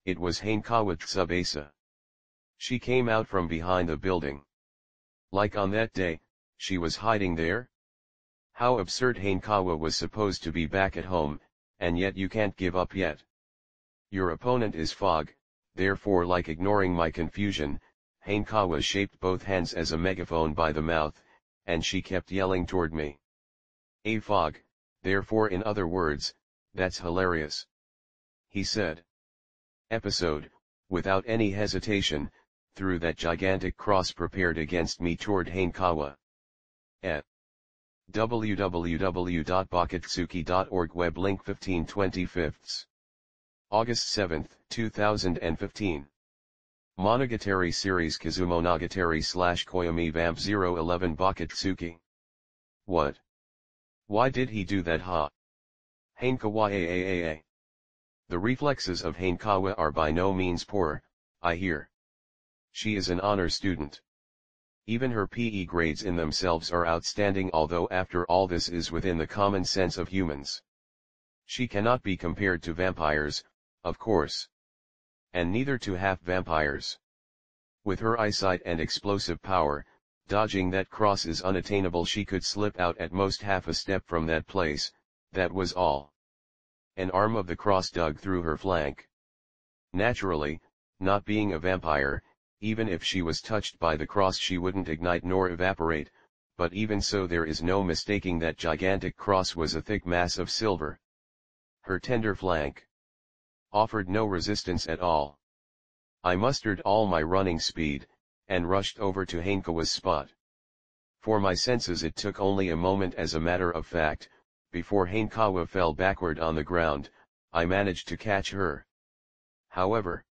It was Hanekawa Tsubasa. She came out from behind the building. Like on that day, she was hiding there? How absurd. Hanekawa was supposed to be back at home, and yet you can't give up yet. Your opponent is fog, therefore, like ignoring my confusion, Hanekawa shaped both hands as a megaphone by the mouth, and she kept yelling toward me. A fog, therefore, in other words, that's hilarious. He said. Episode, without any hesitation, threw that gigantic cross prepared against me toward Hanekawa. At www.bakatsuki.org web link 15/25. August 7, 2015. Monogatari series Kizumonogatari / Koyomi Vamp 011 Bakatsuki. What? Why did he do that, ha? Hanekawa AAAA. The reflexes of Hanekawa are by no means poor, I hear. She is an honor student. Even her PE grades in themselves are outstanding, although after all this is within the common sense of humans. She cannot be compared to vampires, of course. And neither to half vampires. With her eyesight and explosive power, dodging that cross is unattainable. She could slip out at most half a step from that place, that was all. An arm of the cross dug through her flank. Naturally, not being a vampire, even if she was touched by the cross she wouldn't ignite nor evaporate, but even so there is no mistaking that gigantic cross was a thick mass of silver. Her tender flank offered no resistance at all. I mustered all my running speed, and rushed over to Hanekawa's spot. For my senses it took only a moment. As a matter of fact, before Hanekawa fell backward on the ground, I managed to catch her. However,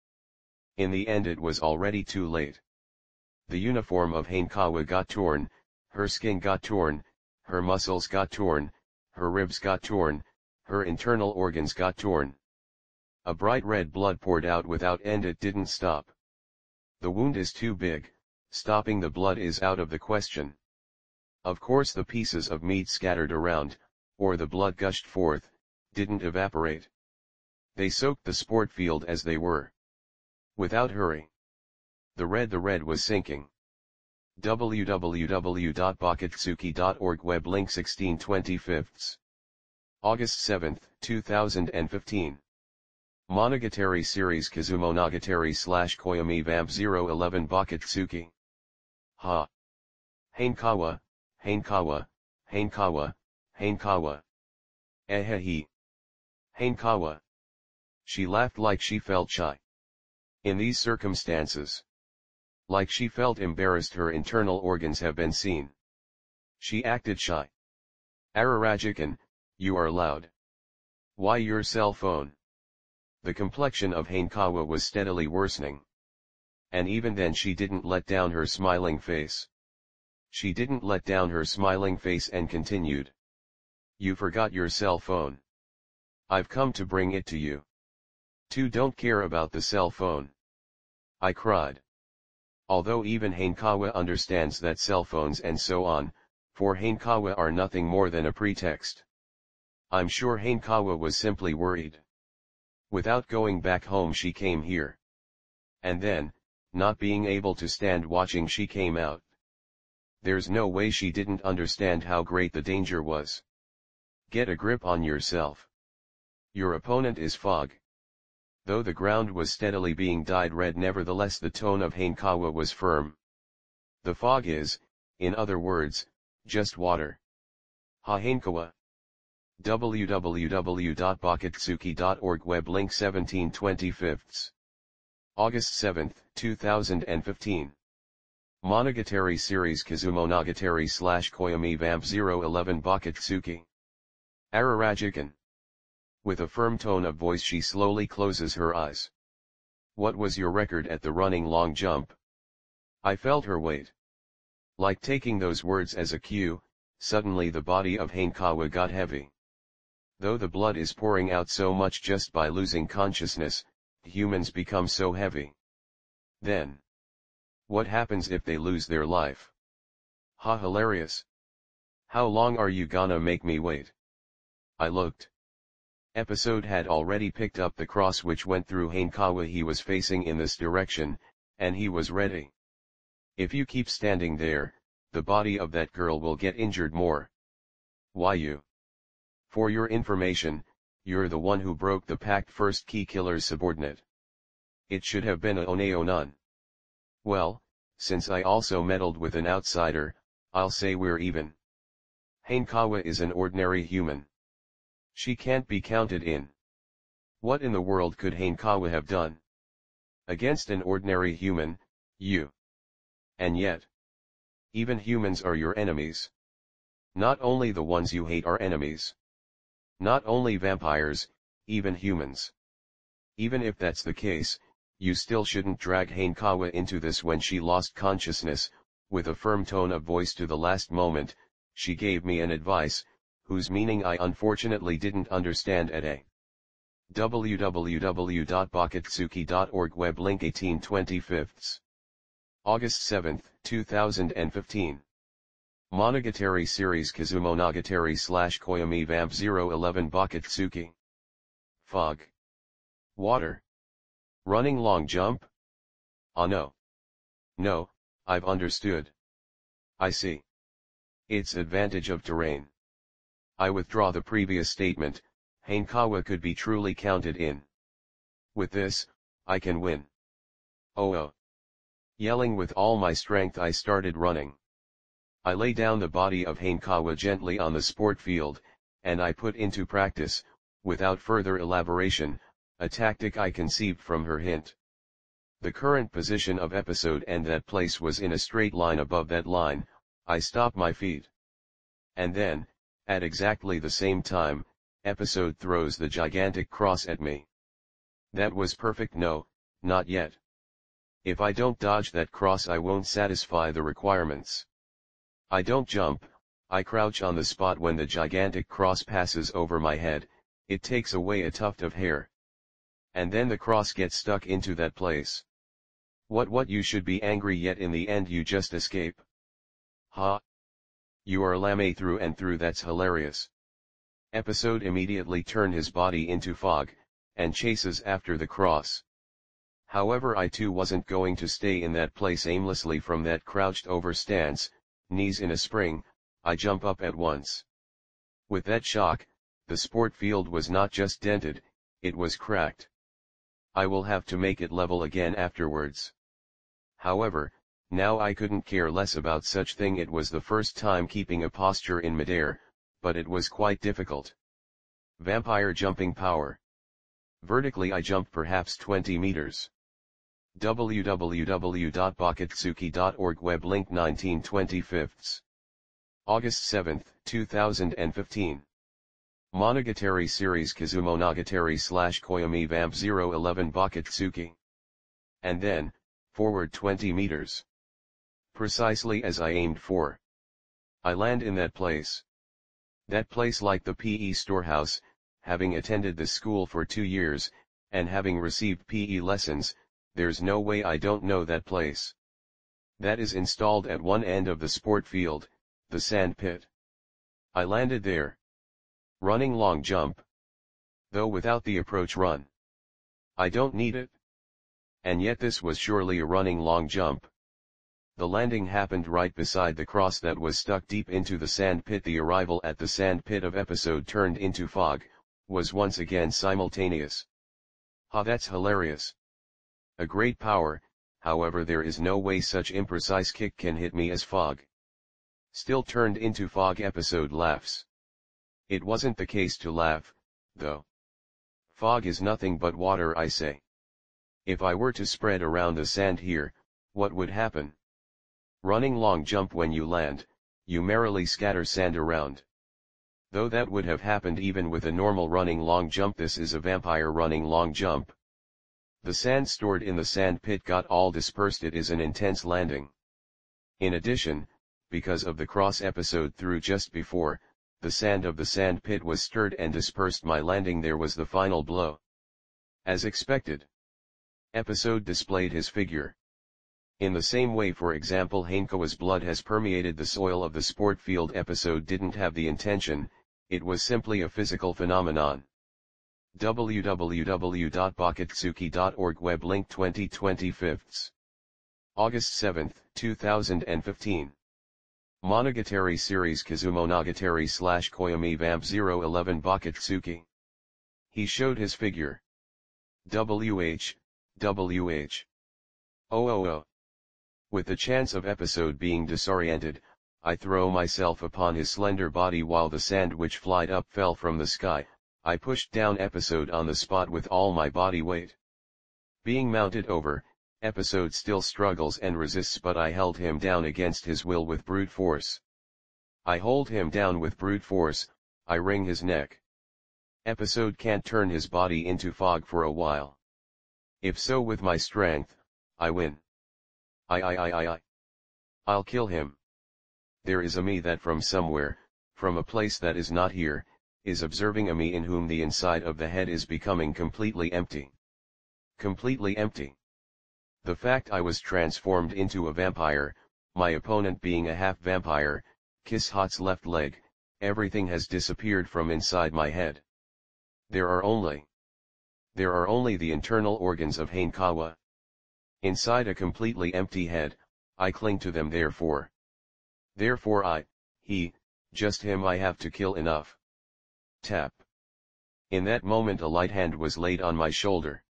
in the end it was already too late. The uniform of Hanekawa got torn, her skin got torn, her muscles got torn, her ribs got torn, her internal organs got torn. A bright red blood poured out without end. It didn't stop. The wound is too big, stopping the blood is out of the question. Of course the pieces of meat scattered around, or the blood gushed forth, didn't evaporate. They soaked the sport field as they were. Without hurry. The red was sinking. www.bakatsuki.org web link 16/25. August 7, 2015. Monogatari series Kizumonogatari / Koyomi Vamp 011 Bakatsuki. Ha! Hanekawa, Hanekawa, Hanekawa, Hanekawa. Ehehe. Hanekawa. She laughed like she felt shy. In these circumstances. Like she felt embarrassed. Her internal organs have been seen. She acted shy. Ararajikan, you are loud. Why your cell phone? The complexion of Hanekawa was steadily worsening. And even then she didn't let down her smiling face. She didn't let down her smiling face and continued. You forgot your cell phone. I've come to bring it to you. Two don't care about the cell phone. I cried. Although even Hanekawa understands that cell phones and so on, for Hanekawa are nothing more than a pretext. I'm sure Hanekawa was simply worried. Without going back home she came here. And then, not being able to stand watching, she came out. There's no way she didn't understand how great the danger was. Get a grip on yourself. Your opponent is fog. Though the ground was steadily being dyed red, nevertheless the tone of Hanekawa was firm. The fog is, in other words, just water. Ha Hanekawa. www.bakatsuki.org web link 17/25. August 7, 2015. Monogatari series Kizumonogatari / Koyomi Vamp 011 Bakatsuki. Ararajikan. With a firm tone of voice she slowly closes her eyes. What was your record at the running long jump? I felt her weight. Like taking those words as a cue, suddenly the body of Hanekawa got heavy. Though the blood is pouring out so much just by losing consciousness, humans become so heavy. Then, what happens if they lose their life? Ha, hilarious. How long are you gonna make me wait? I looked. Episode had already picked up the cross which went through Hanekawa. He was facing in this direction, and he was ready. If you keep standing there, the body of that girl will get injured more. Why you? For your information, you're the one who broke the pact. First key killer's subordinate. It should have been a Oneo none. Well, since I also meddled with an outsider, I'll say we're even. Hanekawa is an ordinary human. She can't be counted in. What in the world could Hanekawa have done? Against an ordinary human, you. And yet, even humans are your enemies. Not only the ones you hate are enemies. Not only vampires, even humans. Even if that's the case, you still shouldn't drag Hanekawa into this. When she lost consciousness, with a firm tone of voice to the last moment, she gave me an advice, whose meaning I unfortunately didn't understand at a www.bakatsuki.org web link 18/25. August 7, 2015. Monogatari series Kizumonogatari / Koyomi Vamp 011 Bakatsuki. Fog. Water. Running long jump? Ah no. No, I've understood. I see. It's advantage of terrain. I withdraw the previous statement. Hanekawa could be truly counted in. With this, I can win. Oh. Yelling with all my strength, I started running. I lay down the body of Hanekawa gently on the sport field, and I put into practice, without further elaboration, a tactic I conceived from her hint. The current position of episode and that place was in a straight line. Above that line, I stop my feet. And then, at exactly the same time, episode throws the gigantic cross at me. That was perfect. No, not yet. If I don't dodge that cross, I won't satisfy the requirements. I don't jump, I crouch on the spot. When the gigantic cross passes over my head, it takes away a tuft of hair. And then the cross gets stuck into that place. What you should be angry, yet in the end you just escape. Ha! You are lame through and through. That's hilarious. Episode immediately turn his body into fog, and chases after the cross. However, I too wasn't going to stay in that place aimlessly. From that crouched over stance, knees in a spring, I jump up at once. With that shock, the sport field was not just dented, it was cracked. I will have to make it level again afterwards. However, now I couldn't care less about such thing. It was the first time keeping a posture in midair, but it was quite difficult. Vampire jumping power. Vertically I jumped perhaps 20 meters. www.bakatsuki.org web link 19/25. August 7, 2015. Monogatari series Kizumonogatari / Koyomi Vamp 011 Bakatsuki. And then, forward 20 meters. Precisely as I aimed for. I land in that place. That place, like the PE storehouse, having attended the school for 2 years, and having received PE lessons, there's no way I don't know that place. That is installed at one end of the sport field, the sand pit. I landed there. Running long jump. Though without the approach run. I don't need it. And yet this was surely a running long jump. The landing happened right beside the cross that was stuck deep into the sand pit. The arrival at the sand pit of episode turned into fog, was once again simultaneous. Ha, that's hilarious. A great power, however there is no way such imprecise kick can hit me as fog. Still turned into fog. Episode laughs. It wasn't the case to laugh, though. Fog is nothing but water, I say. If I were to spread around the sand here, what would happen? Running long jump. When you land, you merrily scatter sand around. Though that would have happened even with a normal running long jump. This is a vampire running long jump. The sand stored in the sand pit got all dispersed. It is an intense landing. In addition, because of the cross episode threw just before, the sand of the sand pit was stirred and dispersed. My landing there was the final blow. As expected. Episode displayed his figure. In the same way, for example, Hanekawa's blood has permeated the soil of the sport field. Episode didn't have the intention, it was simply a physical phenomenon. www.bakatsuki.org web link 2025. August 7, 2015. Monogatari series Kizumonogatari / Koyomi Vamp 011 Bakatsuki. He showed his figure. WH. Oh. With the chance of episode being disoriented, I throw myself upon his slender body while the sand which flied up fell from the sky. I pushed down episode on the spot with all my body weight. Being mounted over, episode still struggles and resists, but I held him down against his will with brute force. I hold him down with brute force, I wring his neck. Episode can't turn his body into fog for a while. If so, with my strength, I win. I'll kill him. There is a me that from somewhere, from a place that is not here, is observing a me in whom the inside of the head is becoming completely empty. Completely empty. The fact I was transformed into a vampire, my opponent being a half vampire, Kiss Hot's left leg, everything has disappeared from inside my head. There are only the internal organs of Hanekawa. Inside a completely empty head, I cling to them therefore just him I have to kill enough. Tap. In that moment a light hand was laid on my shoulder.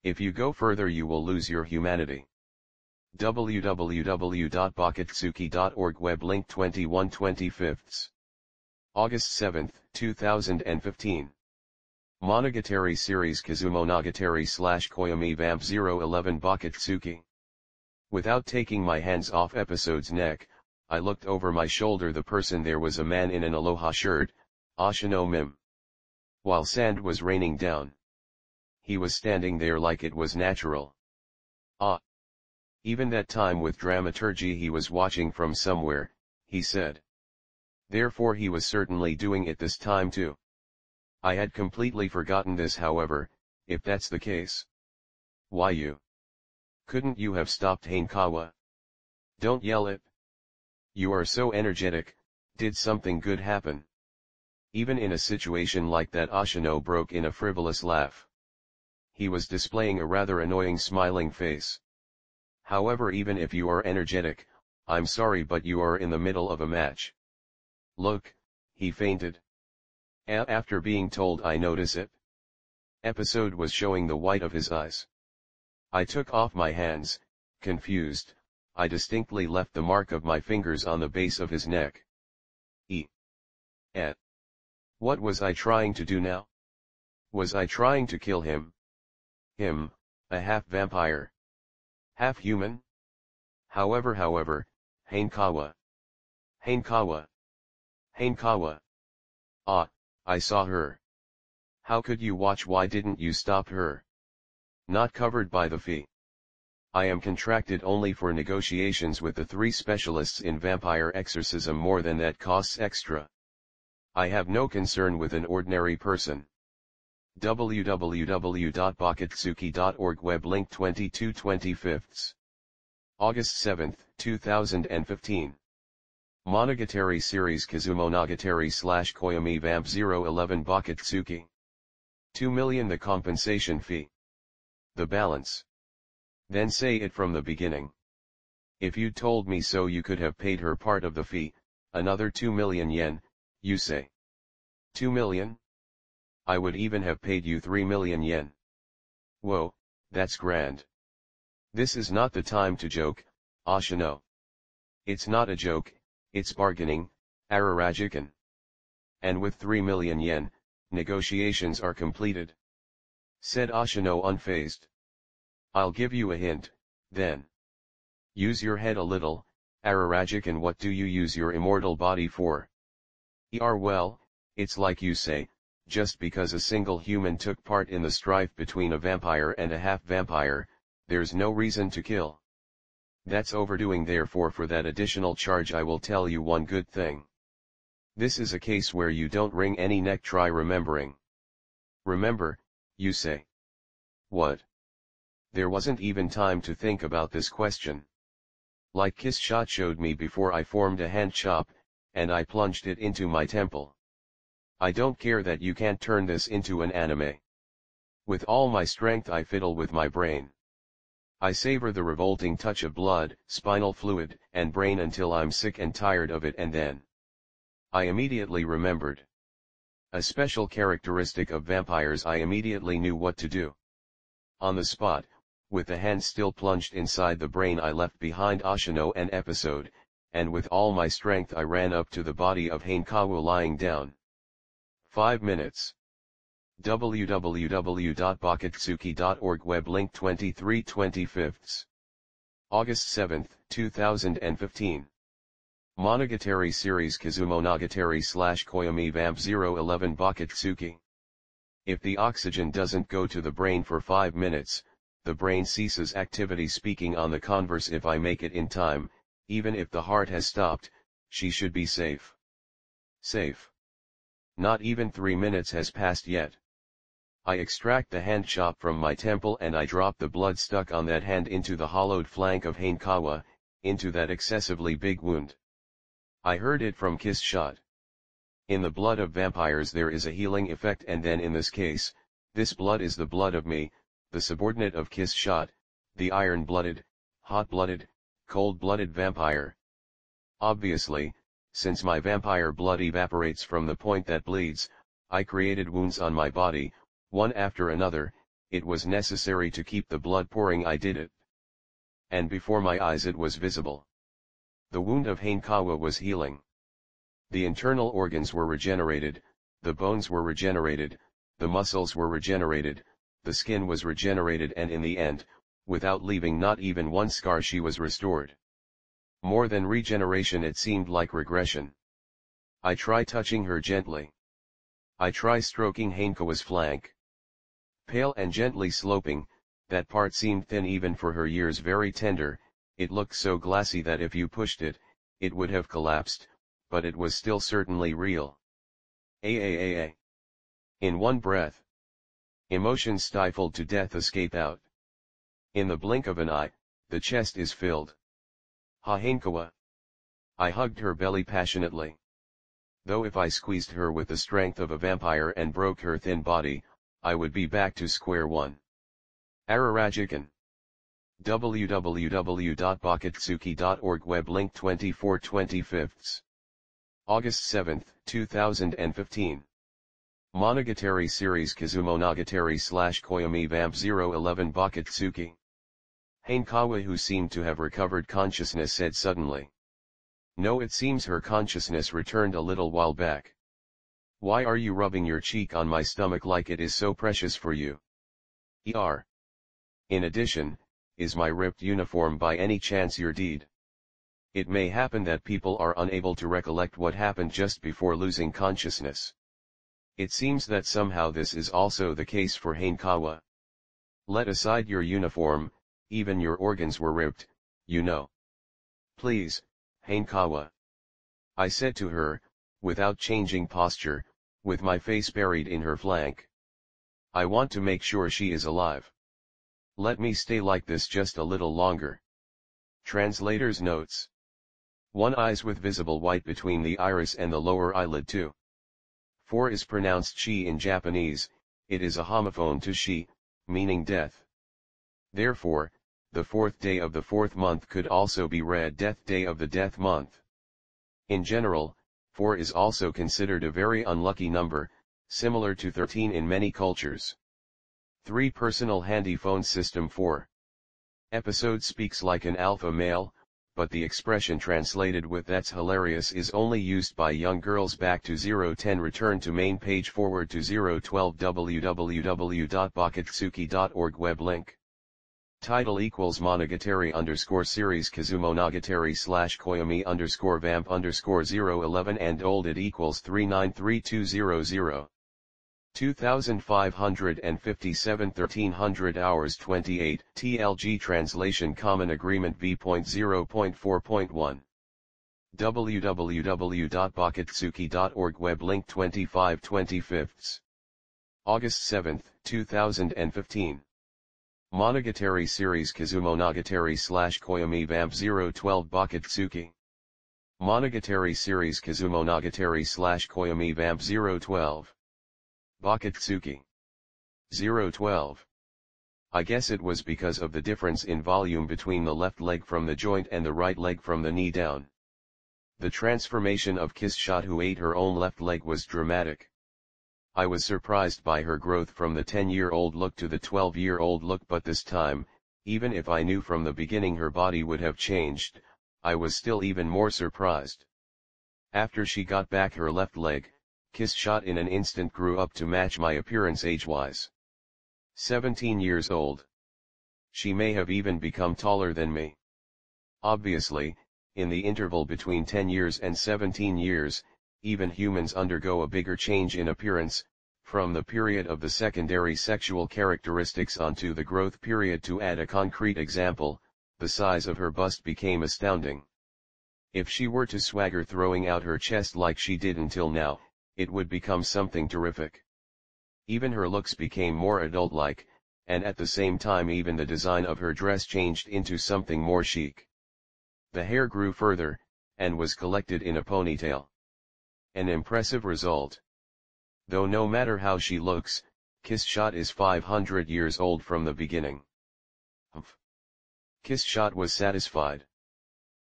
If you go further you will lose your humanity. www.bakatsuki.org web link 2125. August 7, 2015. Monogatari series Kizumonogatari / Koyomi Vamp 011 Bakatsuki. Without taking my hands off episode's neck, I looked over my shoulder. The person there was a man in an aloha shirt, Oshino mime. While sand was raining down, he was standing there like it was natural. Even that time with dramaturgy he was watching from somewhere, he said. Therefore he was certainly doing it this time too. I had completely forgotten this, however. If that's the case, why couldn't you have stopped Hanekawa? Don't yell it. You are so energetic. Did something good happen? Even in a situation like that, Oshino broke in a frivolous laugh. He was displaying a rather annoying smiling face. However, even if you are energetic, I'm sorry, but you are in the middle of a match. Look, he fainted. After being told I notice it. Episode was showing the white of his eyes. I took off my hands, confused. I distinctly left the mark of my fingers on the base of his neck. What was I trying to do now? Was I trying to kill him? Him, a half vampire. Half human? However, Hanekawa. I saw her. How could you watch? Why didn't you stop her? Not covered by the fee. I am contracted only for negotiations with the 3 specialists in vampire exorcism. More than that costs extra. I have no concern with an ordinary person. www.bakatsuki.org web link 2225. August 7, 2015. Monogatari series Kizumonogatari / Koyomi Vamp 011 Bakatsuki. 2 million the compensation fee. The balance. Then say it from the beginning. If you'd told me so you could have paid her part of the fee, another 2 million yen, you say. 2 million? I would even have paid you 3 million yen. Whoa, that's grand. This is not the time to joke, Oshino. It's not a joke, it's bargaining, Ararajikan. And with 3 million yen, negotiations are completed. Said Oshino unfazed. I'll give you a hint, then. Use your head a little, Ararajikan. What do you use your immortal body for? Well, it's like you say, just because a single human took part in the strife between a vampire and a half-vampire, there's no reason to kill. That's overdoing. Therefore, for that additional charge I will tell you one good thing. This is a case where you don't wring any neck. Try remembering. Remember, you say. What? There wasn't even time to think about this question. Like Kiss Shot showed me before, I formed a hand chop, and I plunged it into my temple. I don't care that you can't turn this into an anime. With all my strength I fiddle with my brain. I savor the revolting touch of blood, spinal fluid, and brain until I'm sick and tired of it, and then I immediately remembered a special characteristic of vampires. I immediately knew what to do. On the spot, with the hand still plunged inside the brain, I left behind Oshino and episode, and with all my strength I ran up to the body of Hanekawa lying down. 5 minutes. www.bakatsuki.org web link 23/25. August 7, 2015. Monogatari series Kizumonogatari/Koyomi Vamp 011 Bakatsuki. If the oxygen doesn't go to the brain for 5 minutes, the brain ceases activity. Speaking on the converse, if I make it in time, even if the heart has stopped, she should be safe. Safe. Not even 3 minutes has passed yet. I extract the hand chop from my temple and I drop the blood stuck on that hand into the hollowed flank of Hanekawa, into that excessively big wound. I heard it from Kiss Shot. In the blood of vampires there is a healing effect, and then in this case, this blood is the blood of me, the subordinate of Kiss Shot, the iron-blooded, hot-blooded, cold-blooded vampire. Obviously, since my vampire blood evaporates from the point that bleeds, I created wounds on my body, one after another. It was necessary to keep the blood pouring. I did it. And before my eyes it was visible. The wound of Hanekawa was healing. The internal organs were regenerated, the bones were regenerated, the muscles were regenerated, the skin was regenerated, and in the end, without leaving not even one scar, she was restored. More than regeneration, it seemed like regression. I try touching her gently. I try stroking Hanekawa's flank. Pale and gently sloping, that part seemed thin even for her years, very tender. It looked so glassy that if you pushed it, it would have collapsed, but it was still certainly real. A. In one breath. Emotions stifled to death escape out. In the blink of an eye, the chest is filled. Ha Hanekawa. I hugged her belly passionately. Though if I squeezed her with the strength of a vampire and broke her thin body, I would be back to square one. Ararajikan. www.bakatsuki.org web link 24/25. August 7, 2015. Monogatari series Kizumonogatari/Koyomi Vamp 011 Bakatsuki. Hanekawa, who seemed to have recovered consciousness, said suddenly. No, it seems her consciousness returned a little while back. Why are you rubbing your cheek on my stomach like it is so precious for you? Er. In addition, is my ripped uniform by any chance your deed? It may happen that people are unable to recollect what happened just before losing consciousness. It seems that somehow this is also the case for Hanekawa. Let aside your uniform, even your organs were ripped, you know. Please, Hanekawa. I said to her, without changing posture, with my face buried in her flank. I want to make sure she is alive. Let me stay like this just a little longer. Translator's notes. One eyes with visible white between the iris and the lower eyelid too. 4 is pronounced she in Japanese. It is a homophone to she, meaning death. Therefore, the 4th day of the 4th month could also be read death day of the death month. In general, 4 is also considered a very unlucky number, similar to 13 in many cultures. 3 Personal handy phone system. 4 Episode speaks like an alpha male, but the expression translated with "that's hilarious" is only used by young girls. Back to 010. Return to main page. Forward to 012. www.bakatsuki.org web link. Title equals Monogatari _series Kizumonogatari/Koyomi _vamp _011 and olded equals 393200. 2557 1300 hours 28 TLG Translation Common Agreement V.0.4.1 www.bakatsuki.org web link 25/25. August 7, 2015. Monogatari series Kizumonogatari/Koyomi Vamp 012 Bakatsuki. Monogatari series Kizumonogatari / Koyomi Vamp 012. Bakatsuki. 012. I guess it was because of the difference in volume between the left leg from the joint and the right leg from the knee down. The transformation of Kiss Shot, who ate her own left leg, was dramatic. I was surprised by her growth from the 10-year-old look to the 12-year-old look, but this time, even if I knew from the beginning her body would have changed, I was still even more surprised. After she got back her left leg, Kiss Shot in an instant grew up to match my appearance age-wise. 17 years old. She may have even become taller than me. Obviously, in the interval between 10 years and 17 years, even humans undergo a bigger change in appearance, from the period of the secondary sexual characteristics onto the growth period. To add a concrete example, the size of her bust became astounding. If she were to swagger throwing out her chest like she did until now, it would become something terrific. Even her looks became more adult-like, and at the same time even the design of her dress changed into something more chic. The hair grew further, and was collected in a ponytail. An impressive result. Though no matter how she looks, Kiss Shot is 500 years old from the beginning. Humph. Kiss Shot was satisfied.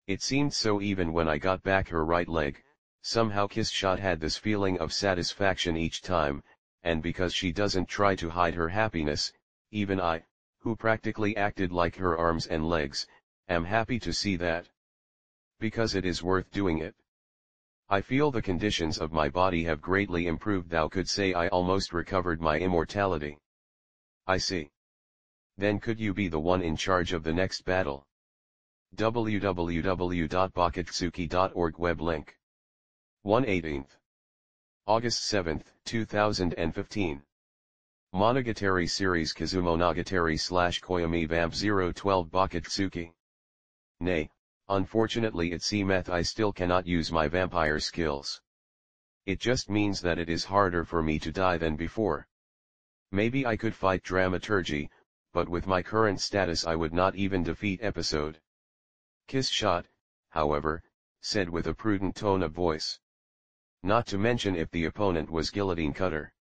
It seemed so even when I got back her right leg. Somehow Kiss Shot had this feeling of satisfaction each time, and because she doesn't try to hide her happiness, even I, who practically acted like her arms and legs, am happy to see that. Because it is worth doing it. I feel the conditions of my body have greatly improved. Thou could say I almost recovered my immortality. I see. Then could you be the one in charge of the next battle? www.bakatsuki.org web link. 1/18. August 7, 2015. Monogatari series Kizumonogatari / Koyomi Vamp 012 Bakatsuki. Nay, unfortunately it seemeth I still cannot use my vampire skills. It just means that it is harder for me to die than before. Maybe I could fight dramaturgy, but with my current status I would not even defeat episode. Kiss Shot, however, said with a prudent tone of voice. Not to mention if the opponent was Guillotine Cutter.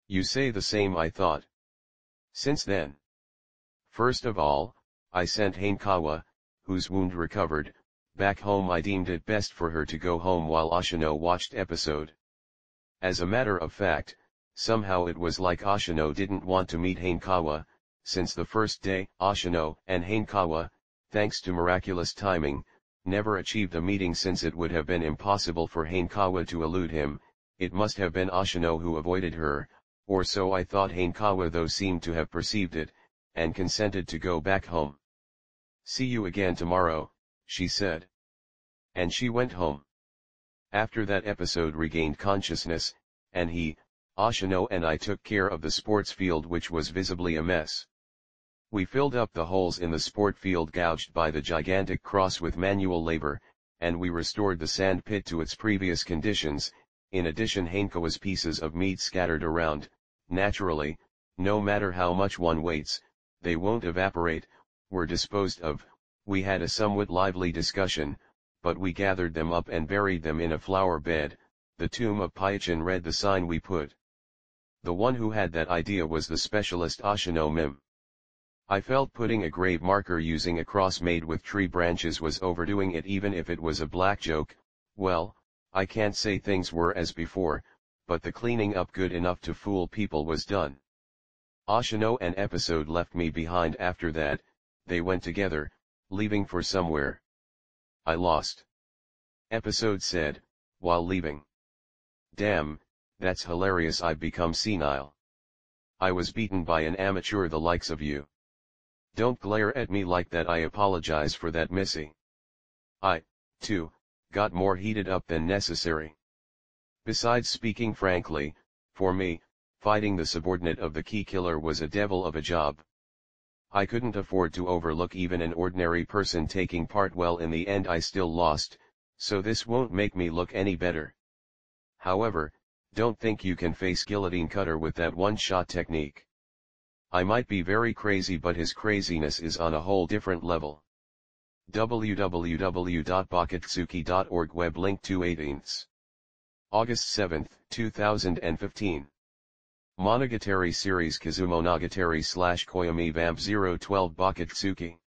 You say the same, I thought. Since then. First of all, I sent Hanekawa, whose wound recovered, back home. I deemed it best for her to go home while Oshino watched episode. As a matter of fact, somehow it was like Oshino didn't want to meet Hanekawa. Since the first day, Oshino and Hanekawa, thanks to miraculous timing, never achieved a meeting. Since it would have been impossible for Hanekawa to elude him, it must have been Oshino who avoided her, or so I thought. Hanekawa though seemed to have perceived it, and consented to go back home. See you again tomorrow, she said. And she went home. After that episode regained consciousness, and he, Oshino and I took care of the sports field, which was visibly a mess. We filled up the holes in the sport field gouged by the gigantic cross with manual labor, and we restored the sand pit to its previous conditions. In addition, Hanekawa's pieces of meat scattered around. Naturally, no matter how much one waits, they won't evaporate, were disposed of. We had a somewhat lively discussion, but we gathered them up and buried them in a flower bed. The tomb of Pyachin read the sign we put. The one who had that idea was the specialist Oshino Mim. I felt putting a grave marker using a cross made with tree branches was overdoing it, even if it was a black joke. Well, I can't say things were as before, but the cleaning up good enough to fool people was done. Oshino and episode left me behind after that. They went together, leaving for somewhere. I lost. Episode said, while leaving. Damn, that's hilarious. I've become senile. I was beaten by an amateur the likes of you. Don't glare at me like that. I apologize for that, Missy. I, too, got more heated up than necessary. Besides, speaking frankly, for me, fighting the subordinate of the key killer was a devil of a job. I couldn't afford to overlook even an ordinary person taking part. Well, in the end I still lost, so this won't make me look any better. However, don't think you can face Guillotine Cutter with that one-shot technique. I might be very crazy, but his craziness is on a whole different level. www.bakatsuki.org web link 2/18. August 7, 2015. Monogatari series Kizumonogatari / Koyomi Vamp 012 Bakatsuki.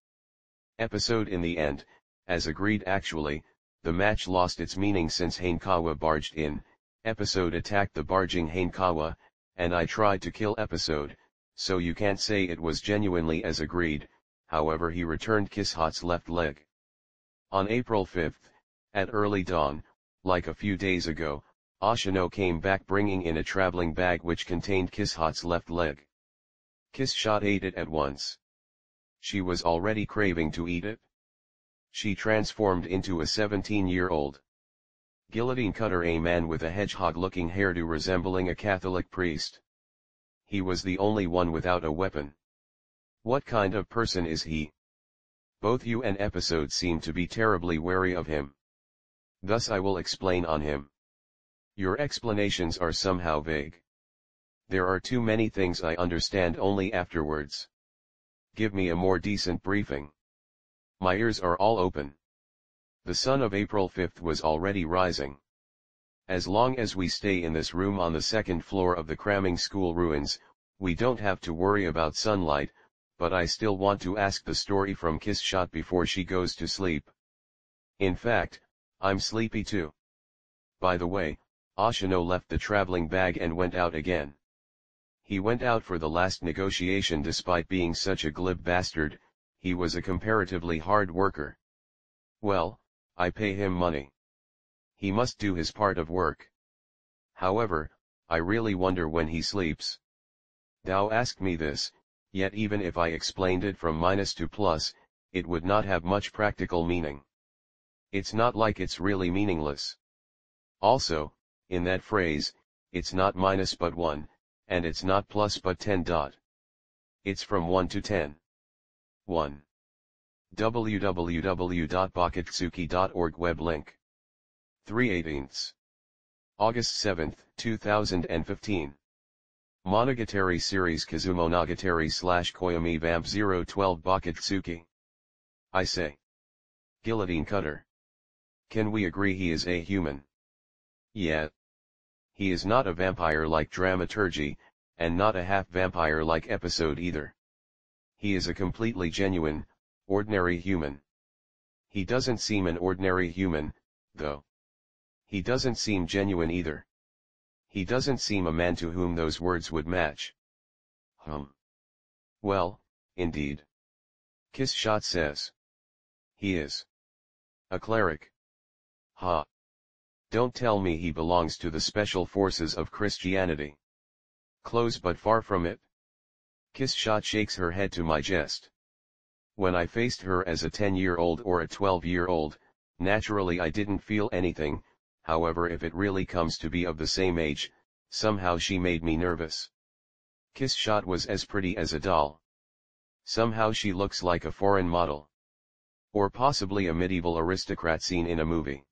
Episode in the end, as agreed actually, the match lost its meaning since Hanekawa barged in, episode attacked the barging Hanekawa, and I tried to kill episode, so you can't say it was genuinely as agreed, however he returned Kishot's left leg. On April 5, at early dawn, like a few days ago, Oshino came back bringing in a traveling bag which contained Kishot's left leg. Kishot ate it at once. She was already craving to eat it. She transformed into a 17-year-old Guillotine Cutter, a man with a hedgehog-looking hairdo resembling a Catholic priest. He was the only one without a weapon. What kind of person is he? Both you and episode seem to be terribly wary of him. Thus I will explain on him. Your explanations are somehow vague. There are too many things I understand only afterwards. Give me a more decent briefing. My ears are all open. The sun of April 5 was already rising. As long as we stay in this room on the second floor of the cramming school ruins, we don't have to worry about sunlight, but I still want to ask the story from Kishot before she goes to sleep. In fact, I'm sleepy too. By the way, Oshino left the traveling bag and went out again. He went out for the last negotiation despite being such a glib bastard. He was a comparatively hard worker. Well, I pay him money. He must do his part of work. However, I really wonder when he sleeps. Thou asked me this, yet even if I explained it from minus to plus, it would not have much practical meaning. It's not like it's really meaningless. Also, in that phrase, it's not minus but 1, and it's not plus but 10. It's from 1 to 10. 1. www.bakatsuki.org web link. 3/18. August 7, 2015. Monogatari series Kizumonogatari / Koyomi Vamp 012 Bakatsuki. I say. Guillotine Cutter. Can we agree he is a human? Yeah. He is not a vampire like dramaturgy, and not a half vampire like episode either. He is a completely genuine, ordinary human. He doesn't seem an ordinary human, though. He doesn't seem genuine either. He doesn't seem a man to whom those words would match. Well, indeed. Kishot says. He is a cleric. Ha. Don't tell me he belongs to the special forces of Christianity. Close but far from it. Kishot shakes her head to my jest. When I faced her as a 10-year-old or a 12-year-old, naturally I didn't feel anything, however if it really comes to be of the same age, somehow she made me nervous. Kishot was as pretty as a doll. Somehow she looks like a foreign model. Or possibly a medieval aristocrat scene in a movie.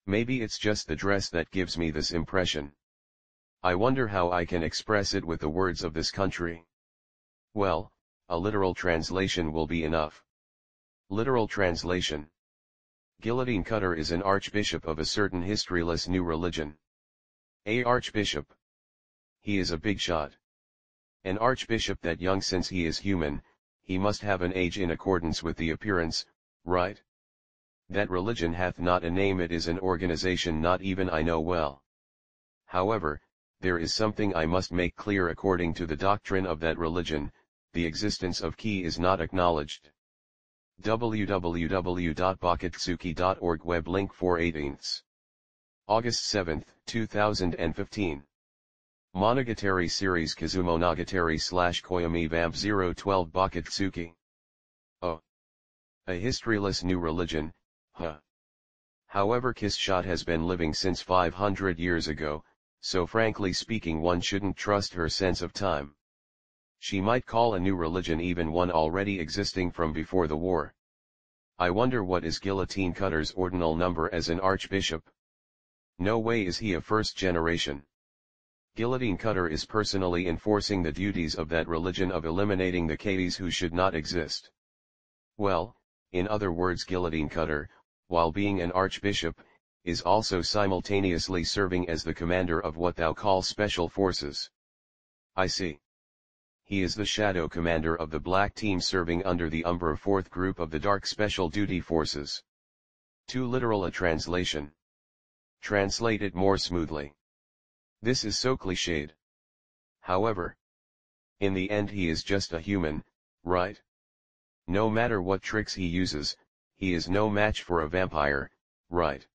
Maybe it's just the dress that gives me this impression. I wonder how I can express it with the words of this country. Well, a literal translation will be enough. Literal translation. Guillotine Cutter is an archbishop of a certain historyless new religion. A archbishop. He is a big shot. An archbishop that young since he is human, he must have an age in accordance with the appearance, right? That religion hath not a name, it is an organization not even I know well. However, there is something I must make clear according to the doctrine of that religion, the existence of ki is not acknowledged. www.bakatsuki.org web link 4/18. August 7, 2015. Monogatari series Kizumonogatari / Koyomi Vamp 012 Bakatsuki. Oh. A historyless new religion, huh. However Kishot has been living since 500 years ago, so frankly speaking one shouldn't trust her sense of time. She might call a new religion even one already existing from before the war. I wonder what is Guillotine Cutter's ordinal number as an archbishop? No way is he a first generation. Guillotine Cutter is personally enforcing the duties of that religion of eliminating the kais who should not exist. Well, in other words Guillotine Cutter, while being an archbishop, is also simultaneously serving as the commander of what thou call special forces. I see. He is the shadow commander of the black team serving under the Umbra 4th group of the dark special duty forces. Too literal a translation. Translate it more smoothly. This is so cliched. However, in the end he is just a human, right? No matter what tricks he uses, he is no match for a vampire, right?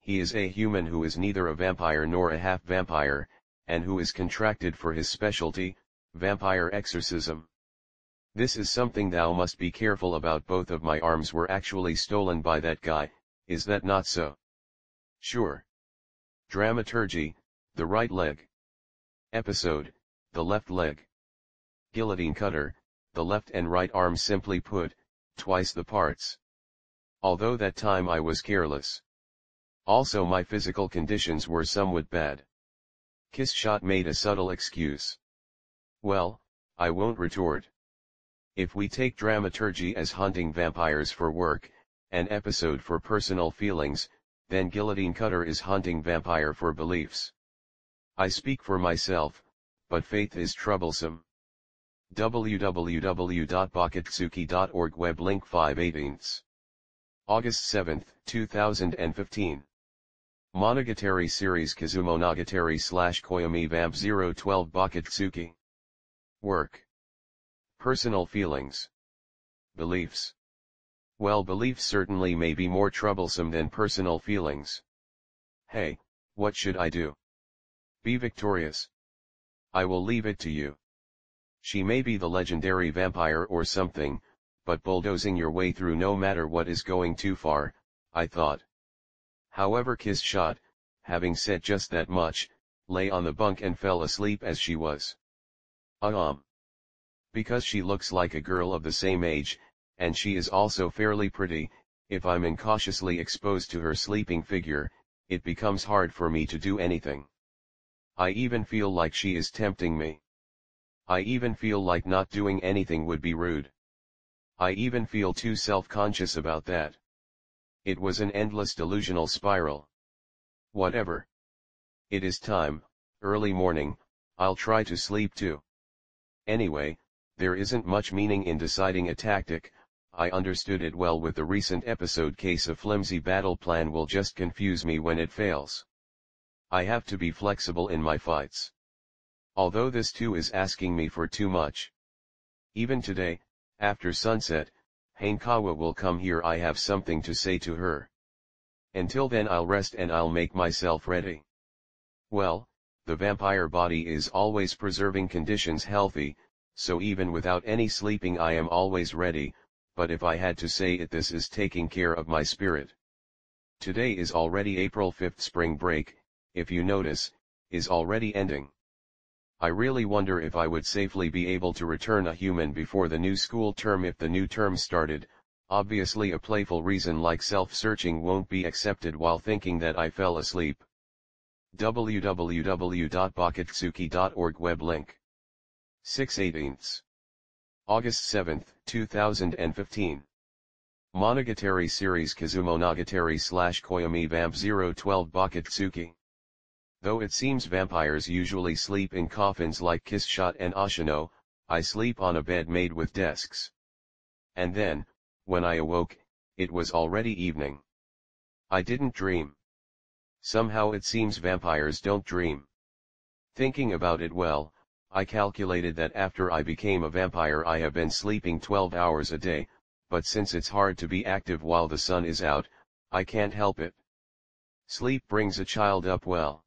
He is a human who is neither a vampire nor a half-vampire, and who is contracted for his specialty, vampire exorcism. This is something thou must be careful about. Both of my arms were actually stolen by that guy, is that not so? Sure. Dramaturgy, the right leg. Episode, the left leg. Guillotine Cutter, the left and right arm, simply put, twice the parts. Although that time I was careless. Also my physical conditions were somewhat bad. Kiss Shot made a subtle excuse. Well, I won't retort. If we take dramaturgy as hunting vampires for work, an episode for personal feelings, then Guillotine Cutter is hunting vampire for beliefs. I speak for myself, but faith is troublesome. www.bakatsuki.org web link 5/18. August 7, 2015. Monogatari series Kizumonogatari / Koyomi Vamp 012 Bakatsuki. Work. Personal feelings. Beliefs. Well, beliefs certainly may be more troublesome than personal feelings. Hey, what should I do? Be victorious. I will leave it to you. She may be the legendary vampire or something, but bulldozing your way through no matter what is going too far, I thought. However, Kiss Shot, having said just that much, lay on the bunk and fell asleep as she was. Because she looks like a girl of the same age, and she is also fairly pretty, if I'm incautiously exposed to her sleeping figure, it becomes hard for me to do anything. I even feel like she is tempting me. I even feel like not doing anything would be rude. I even feel too self-conscious about that. It was an endless delusional spiral. Whatever. It is time, early morning, I'll try to sleep too. Anyway, there isn't much meaning in deciding a tactic. I understood it well with the recent episode case. A flimsy battle plan will just confuse me when it fails. I have to be flexible in my fights. Although this too is asking me for too much. Even today, after sunset, Hanekawa will come here. I have something to say to her. Until then I'll rest and I'll make myself ready. Well, the vampire body is always preserving conditions healthy, so even without any sleeping I am always ready, but if I had to say it, this is taking care of my spirit. Today is already April 5th. Spring break, if you notice, is already ending. I really wonder if I would safely be able to return a human before the new school term if the new term started. Obviously a playful reason like self-searching won't be accepted while thinking that I fell asleep. www.bakatsuki.org web link 6/18. August 7, 2015. Monogatari series Kizumonogatari / Koyomi Vamp 012 Bakatsuki. Though it seems vampires usually sleep in coffins like Kiss Shot and Oshino, I sleep on a bed made with desks. And then, when I awoke, it was already evening. I didn't dream. Somehow it seems vampires don't dream. Thinking about it well, I calculated that after I became a vampire I have been sleeping 12 hours a day, but since it's hard to be active while the sun is out, I can't help it. Sleep brings a child up well.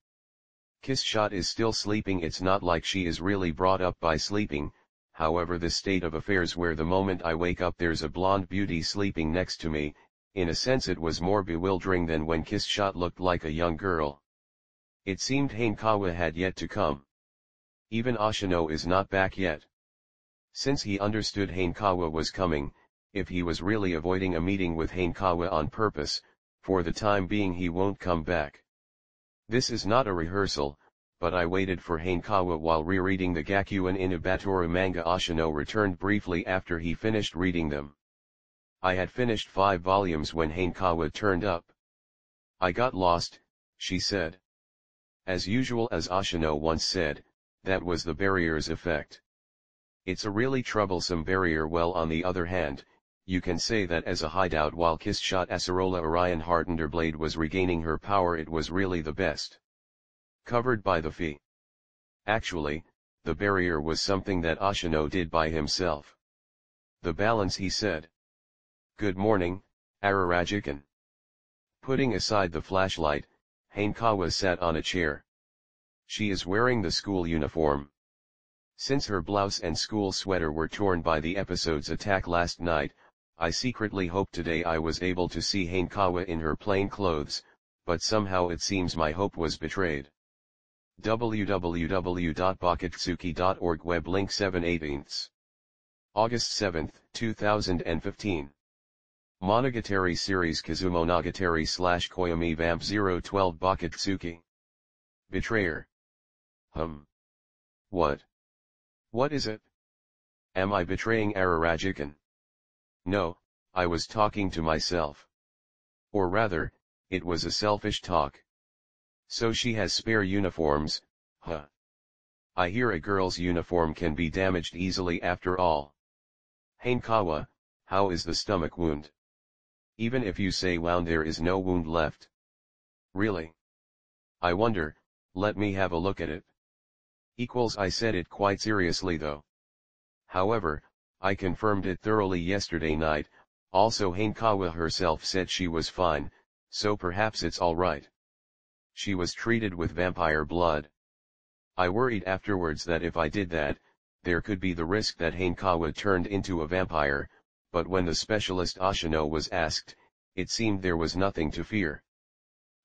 Kiss Shot is still sleeping. It's not like she is really brought up by sleeping. However, this state of affairs where the moment I wake up there's a blonde beauty sleeping next to me, in a sense it was more bewildering than when Kiss Shot looked like a young girl. It seemed Hanekawa had yet to come. Even Oshino is not back yet. Since he understood Hanekawa was coming, if he was really avoiding a meeting with Hanekawa on purpose, for the time being he won't come back. This is not a rehearsal, but I waited for Hanekawa while rereading the Gakuen Inubatoru manga. Oshino returned briefly after he finished reading them. I had finished 5 volumes when Hanekawa turned up. I got lost, she said. As usual, as Oshino once said, that was the barrier's effect. It's a really troublesome barrier. Well, on the other hand, you can say that as a hideout while Kissshot Acerola Orion Heartenderblade was regaining her power, it was really the best. Covered by the fee. Actually, the barrier was something that Oshino did by himself. The balance, he said. Good morning, Ararajikan. Putting aside the flashlight, Hanekawa sat on a chair. She is wearing the school uniform. Since her blouse and school sweater were torn by the episode's attack last night, I secretly hoped today I was able to see Hanekawa in her plain clothes, but somehow it seems my hope was betrayed. www.bakatsuki.org web link 7/18. August 7, 2015. Monogatari series Kizumonogatari / Koyomi Vamp 012 Bakatsuki. Betrayer. What? What is it? Am I betraying Ararajikan? No, I was talking to myself. Or rather, it was a selfish talk. So she has spare uniforms, huh? I hear a girl's uniform can be damaged easily after all. Hanekawa, how is the stomach wound? Even if you say wound, there is no wound left. Really? I wonder, let me have a look at it. I said it quite seriously though. However, I confirmed it thoroughly yesterday night. Also Hanekawa herself said she was fine, so perhaps it's alright. She was treated with vampire blood. I worried afterwards that if I did that, there could be the risk that Hanekawa turned into a vampire, but when the specialist Oshino was asked, it seemed there was nothing to fear.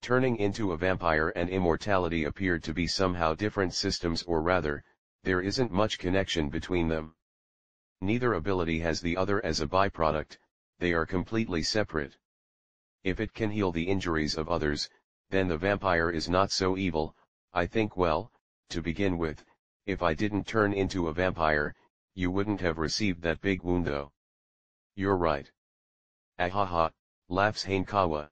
Turning into a vampire and immortality appeared to be somehow different systems, or rather, there isn't much connection between them. Neither ability has the other as a byproduct, they are completely separate. If it can heal the injuries of others, then the vampire is not so evil, I think. Well, to begin with, if I didn't turn into a vampire, you wouldn't have received that big wound though. You're right. Ahaha, laughs Hanekawa.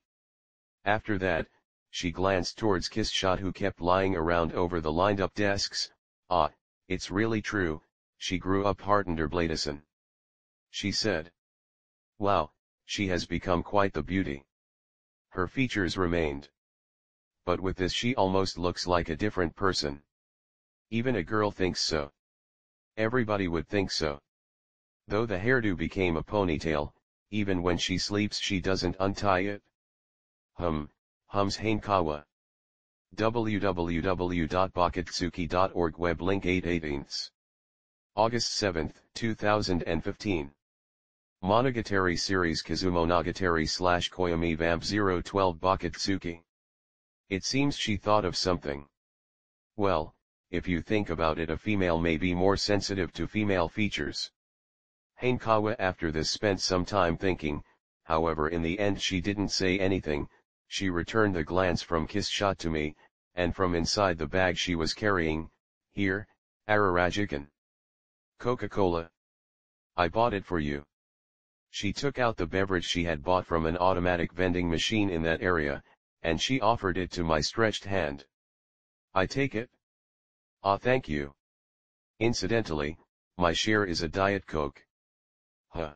After that, she glanced towards Kissshot, who kept lying around over the lined-up desks. Ah, it's really true, she grew up Heartenderbladeson. She said. Wow, she has become quite the beauty. Her features remained. But with this she almost looks like a different person. Even a girl thinks so. Everybody would think so. Though the hairdo became a ponytail, even when she sleeps she doesn't untie it. Hums Hanekawa. www.bakatsuki.org web link 8/18. August 7, 2015. Monogatari series Kizumonogatari / Koyomi Vamp 012 Bakatsuki. It seems she thought of something. Well, if you think about it, a female may be more sensitive to female features. Hanekawa after this spent some time thinking, however in the end she didn't say anything. She returned the glance from Kissshot to me, and from inside the bag she was carrying, here, Ararajikan. Coca-Cola. I bought it for you. She took out the beverage she had bought from an automatic vending machine in that area, and she offered it to my stretched hand. I take it? Ah, thank you. Incidentally, my share is a Diet Coke. Huh.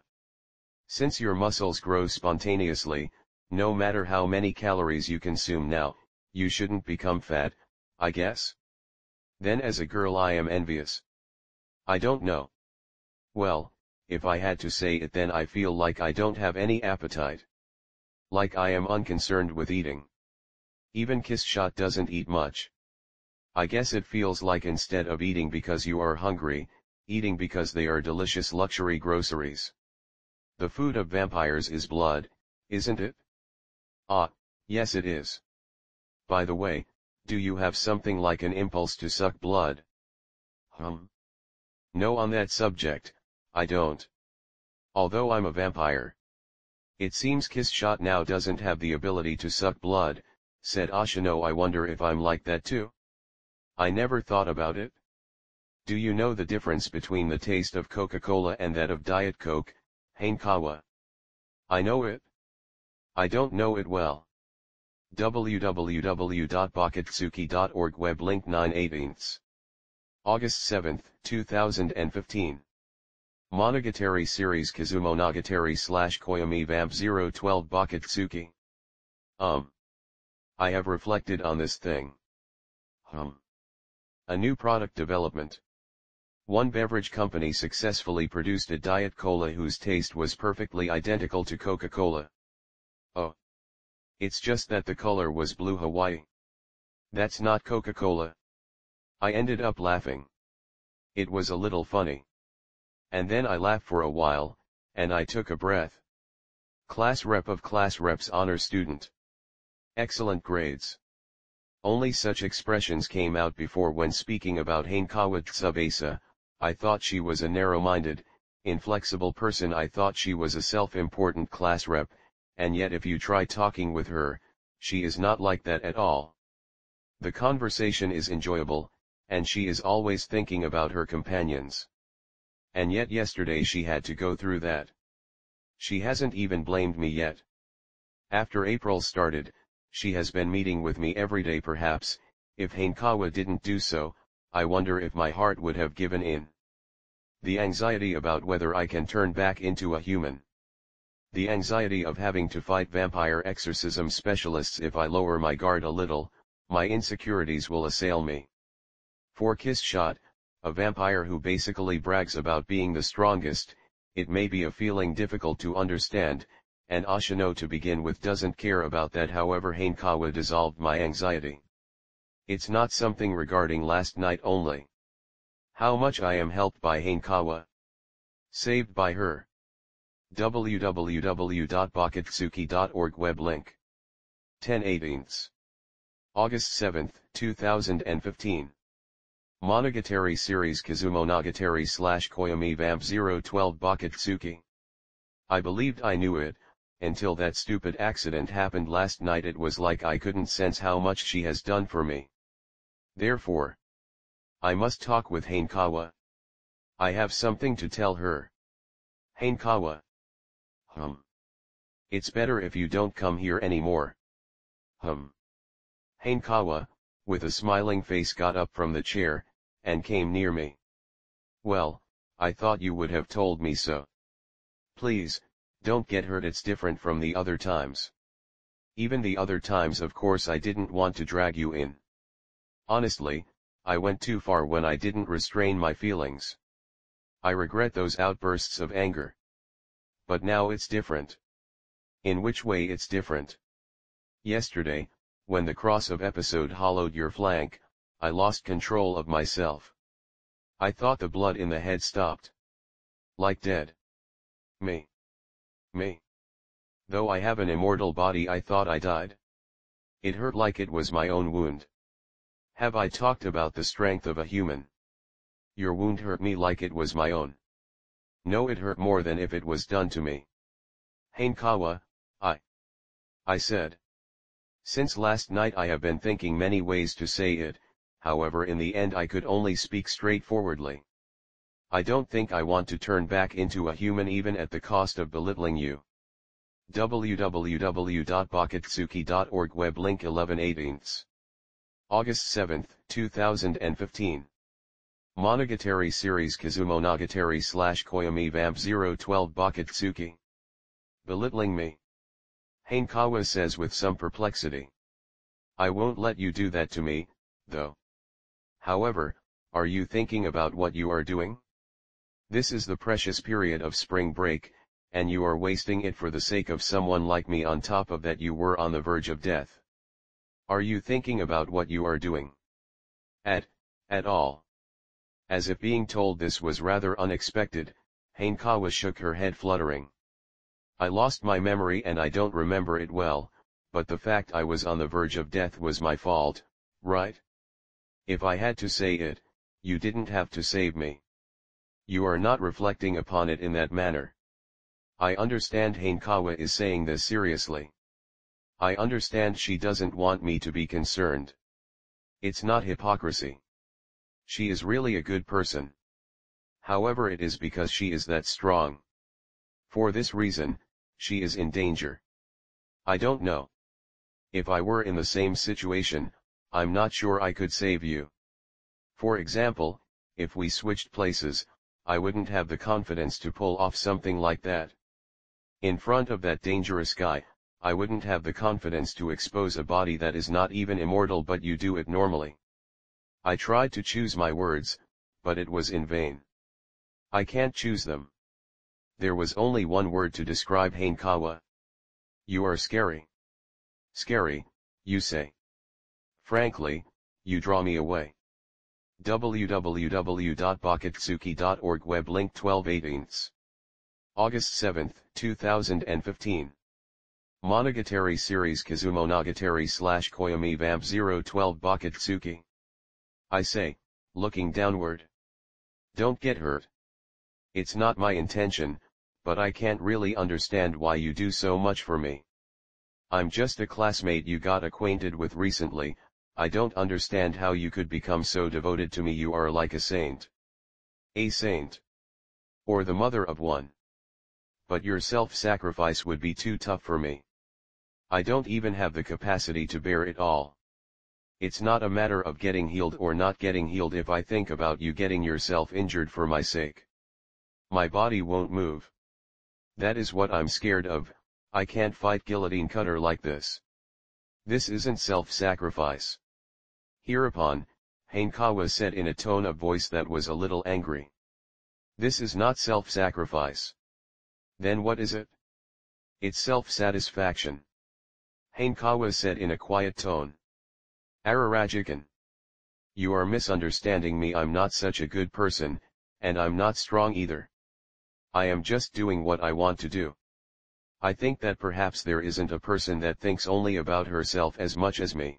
Since your muscles grow spontaneously, no matter how many calories you consume now, you shouldn't become fat, I guess? Then as a girl I am envious. I don't know. Well, if I had to say it, then I feel like I don't have any appetite. Like I am unconcerned with eating. Even Kissshot doesn't eat much. I guess it feels like instead of eating because you are hungry, eating because they are delicious luxury groceries. The food of vampires is blood, isn't it? Ah, yes it is. By the way, do you have something like an impulse to suck blood? No, on that subject, I don't. Although I'm a vampire. It seems Kissshot now doesn't have the ability to suck blood, said Oshino. I wonder if I'm like that too. I never thought about it. Do you know the difference between the taste of Coca-Cola and that of Diet Coke, Hanekawa? I know it. I don't know it well. www.bakatsuki.org web link 9/18. August 7, 2015. Monogatari series Kizumonogatari / Koyomi Vamp 012 Bakatsuki. I have reflected on this thing. A new product development. One beverage company successfully produced a diet cola whose taste was perfectly identical to Coca-Cola. Oh. It's just that the color was blue Hawaii. That's not Coca-Cola. I ended up laughing. It was a little funny. And then I laughed for a while, and I took a breath. Class rep of class reps, honor student. Excellent grades. Only such expressions came out before when speaking about Hanekawa Tsubasa. I thought she was a narrow-minded, inflexible person. I thought she was a self-important class rep, and yet if you try talking with her, she is not like that at all. The conversation is enjoyable, and she is always thinking about her companions. And yet yesterday she had to go through that. She hasn't even blamed me yet. After April started, she has been meeting with me every day. Perhaps, if Hanekawa didn't do so, I wonder if my heart would have given in. The anxiety about whether I can turn back into a human. The anxiety of having to fight vampire exorcism specialists. If I lower my guard a little, my insecurities will assail me. For Kiss Shot, a vampire who basically brags about being the strongest, it may be a feeling difficult to understand, and Oshino to begin with doesn't care about that. However, Hanekawa dissolved my anxiety. It's not something regarding last night only. How much I am helped by Hanekawa. Saved by her. www.bakatsuki.org web link. 10/18. August 7, 2015. Monogatari series Kizumonogatari / Koyomi Vamp 012 Bakatsuki. I believed I knew it, until that stupid accident happened last night. It was like I couldn't sense how much she has done for me. Therefore, I must talk with Hanekawa. I have something to tell her. Hanekawa. It's better if you don't come here anymore. Hanekawa, with a smiling face, got up from the chair, and came near me. Well, I thought you would have told me so. Please, don't get hurt. It's different from the other times. Even the other times, of course, I didn't want to drag you in. Honestly, I went too far when I didn't restrain my feelings. I regret those outbursts of anger. But now it's different. In which way it's different? Yesterday, when the cross of episode hollowed your flank, I lost control of myself. I thought the blood in the head stopped. Like dead. Me. Though I have an immortal body, I thought I died. It hurt like it was my own wound. Have I talked about the strength of a human? Your wound hurt me like it was my own. No, it hurt more than if it was done to me. Hanekawa, I said. Since last night I have been thinking many ways to say it, however in the end I could only speak straightforwardly. I don't think I want to turn back into a human even at the cost of belittling you. www.bakatsuki.org web link 11/18. August 7, 2015. Monogatari series Kizumonogatari / Koyomi Vamp 012 Bakatsuki. Belittling me? Hanekawa says with some perplexity. I won't let you do that to me, though. However, are you thinking about what you are doing? This is the precious period of spring break, and you are wasting it for the sake of someone like me. On top of that, you were on the verge of death. Are you thinking about what you are doing? At all? As if being told this was rather unexpected, Hanekawa shook her head, fluttering. I lost my memory and I don't remember it well, but the fact I was on the verge of death was my fault, right? If I had to say it, you didn't have to save me. You are not reflecting upon it in that manner. I understand Hanekawa is saying this seriously. I understand she doesn't want me to be concerned. It's not hypocrisy. She is really a good person. However, it is because she is that strong. For this reason, She is in danger. I don't know. If I were in the same situation, I'm not sure I could save you. For example, if we switched places, I wouldn't have the confidence to pull off something like that. In front of that dangerous guy, I wouldn't have the confidence to expose a body that is not even immortal, but you do it normally. I tried to choose my words, but it was in vain. I can't choose them. There was only one word to describe Hanekawa. You are scary. Scary, you say. Frankly, you draw me away. www.bakatsuki.org web link 12/18. August 7, 2015. Monogatari series Kizumonogatari/Koyomi Vamp 012 Bakatsuki. I say, looking downward. Don't get hurt. It's not my intention, but I can't really understand why you do so much for me. I'm just a classmate you got acquainted with recently. I don't understand how you could become so devoted to me. You are like a saint. A saint. Or the mother of one. But your self-sacrifice would be too tough for me. I don't even have the capacity to bear it all. It's not a matter of getting healed or not getting healed if I think about you getting yourself injured for my sake. My body won't move. That is what I'm scared of. I can't fight Guillotine Cutter like this. This isn't self-sacrifice. Hereupon, Hanekawa said in a tone of voice that was a little angry. This is not self-sacrifice. Then what is it? It's self-satisfaction. Hanekawa said in a quiet tone. Ararajikan. You are misunderstanding me. I'm not such a good person, and I'm not strong either. I am just doing what I want to do. I think that perhaps there isn't a person that thinks only about herself as much as me.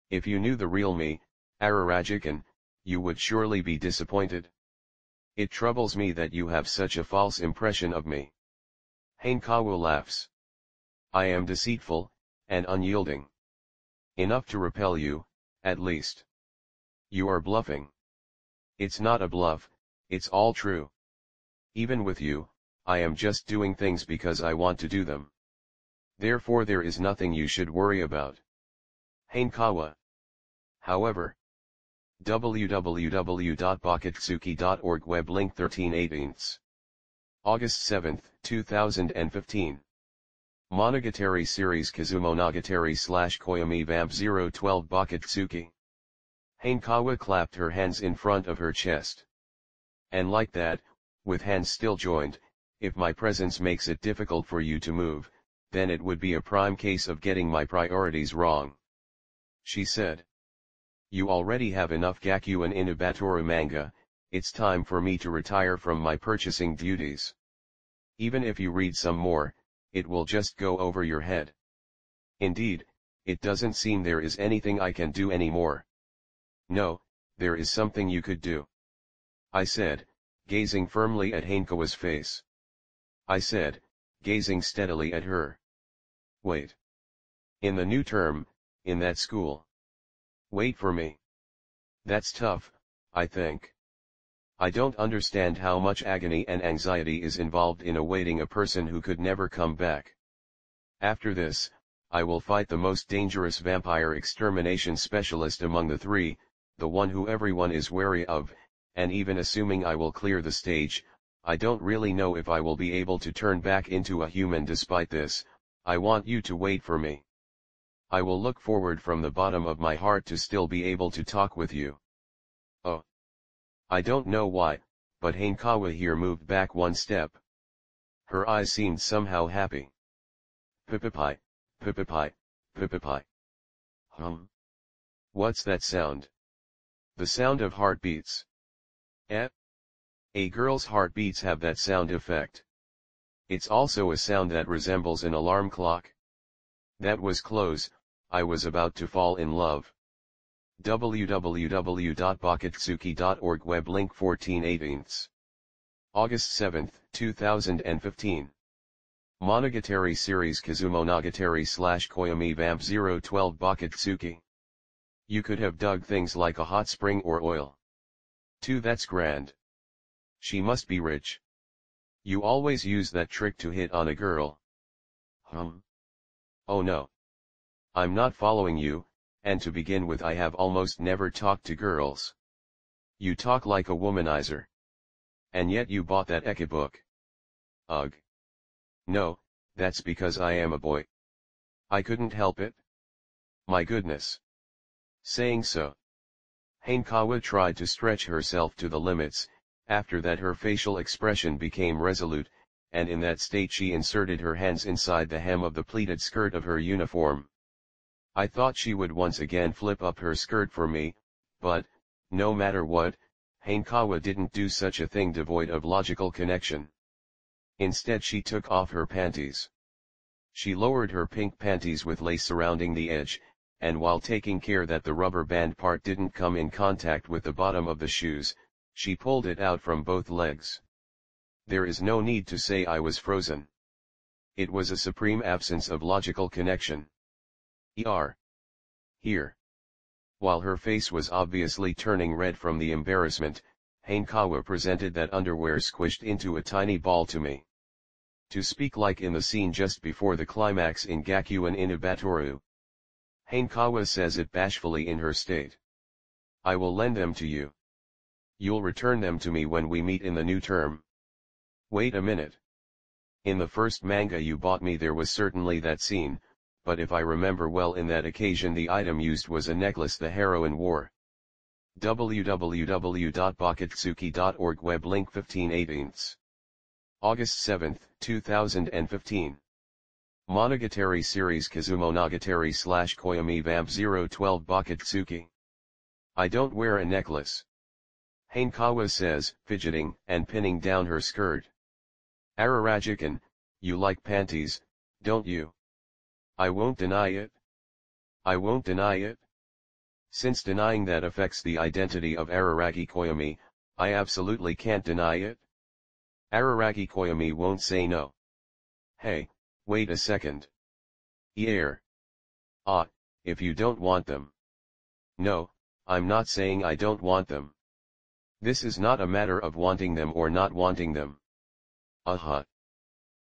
If you knew the real me, Ararajikan, you would surely be disappointed. It troubles me that you have such a false impression of me. Hanekawa laughs. I am deceitful, and unyielding. Enough to repel you, at least. You are bluffing. It's not a bluff, it's all true. Even with you, I am just doing things because I want to do them. Therefore there is nothing you should worry about. Hanekawa. However, www.bakatsuki.org web link 13/18. August 7, 2015. Monogatari series Kizumonogatari/Koyomi Vamp 012 Bakatsuki. Hanekawa clapped her hands in front of her chest. And like that, with hands still joined, if my presence makes it difficult for you to move, then it would be a prime case of getting my priorities wrong. She said. You already have enough Gakuen Inubatoru manga, it's time for me to retire from my purchasing duties. Even if you read some more, it will just go over your head. Indeed, it doesn't seem there is anything I can do anymore. No, there is something you could do. I said, gazing firmly at Hanekawa's face. I said, gazing steadily at her. Wait. In the new term, in that school. Wait for me. That's tough, I think. I don't understand how much agony and anxiety is involved in awaiting a person who could never come back. After this, I will fight the most dangerous vampire extermination specialist among the three, the one who everyone is wary of, and even assuming I will clear the stage, I don't really know if I will be able to turn back into a human despite this. I want you to wait for me. I will look forward from the bottom of my heart to still be able to talk with you. Oh. I don't know why, but Hanekawa here moved back one step. Her eyes seemed somehow happy. Pipipi, pipipi, pipipi. What's that sound? The sound of heartbeats. Eh? A girl's heartbeats have that sound effect. It's also a sound that resembles an alarm clock. That was close, I was about to fall in love. www.bakatsuki.org web link 14/18. August 7, 2015. Monogatari series Kizumonogatari/Koyomi Vamp 012 Bakatsuki. You could have dug things like a hot spring or oil. 2 That's grand. She must be rich. You always use that trick to hit on a girl. Oh no. I'm not following you, and to begin with I have almost never talked to girls. You talk like a womanizer. And yet you bought that ecchi book. Ugh. No, that's because I am a boy. I couldn't help it. My goodness. Saying so, Hanekawa tried to stretch herself to the limits. After that her facial expression became resolute, and in that state she inserted her hands inside the hem of the pleated skirt of her uniform. I thought she would once again flip up her skirt for me, but, no matter what, Hanekawa didn't do such a thing devoid of logical connection. Instead she took off her panties. She lowered her pink panties with lace surrounding the edge, and while taking care that the rubber band part didn't come in contact with the bottom of the shoes, she pulled it out from both legs. There is no need to say I was frozen. It was a supreme absence of logical connection. Here. While her face was obviously turning red from the embarrassment, Hanekawa presented that underwear squished into a tiny ball to me. To speak like in the scene just before the climax in Gakuen Inubatoru. Hanekawa says it bashfully in her state. I will lend them to you. You'll return them to me when we meet in the new term. Wait a minute. In the first manga you bought me there was certainly that scene, but if I remember well in that occasion the item used was a necklace the heroine wore. www.bakatsuki.org web link 15/18. August 7, 2015. Monogatari series Kizumonogatari / Koyomi Vamp 012 Bakatsuki. I don't wear a necklace. Hanekawa says, fidgeting and pinning down her skirt. Ararajikan, you like panties, don't you? I won't deny it. I won't deny it. Since denying that affects the identity of Araragi Koyomi, I absolutely can't deny it. Araragi Koyomi won't say no. Hey, wait a second. If you don't want them. No, I'm not saying I don't want them. This is not a matter of wanting them or not wanting them.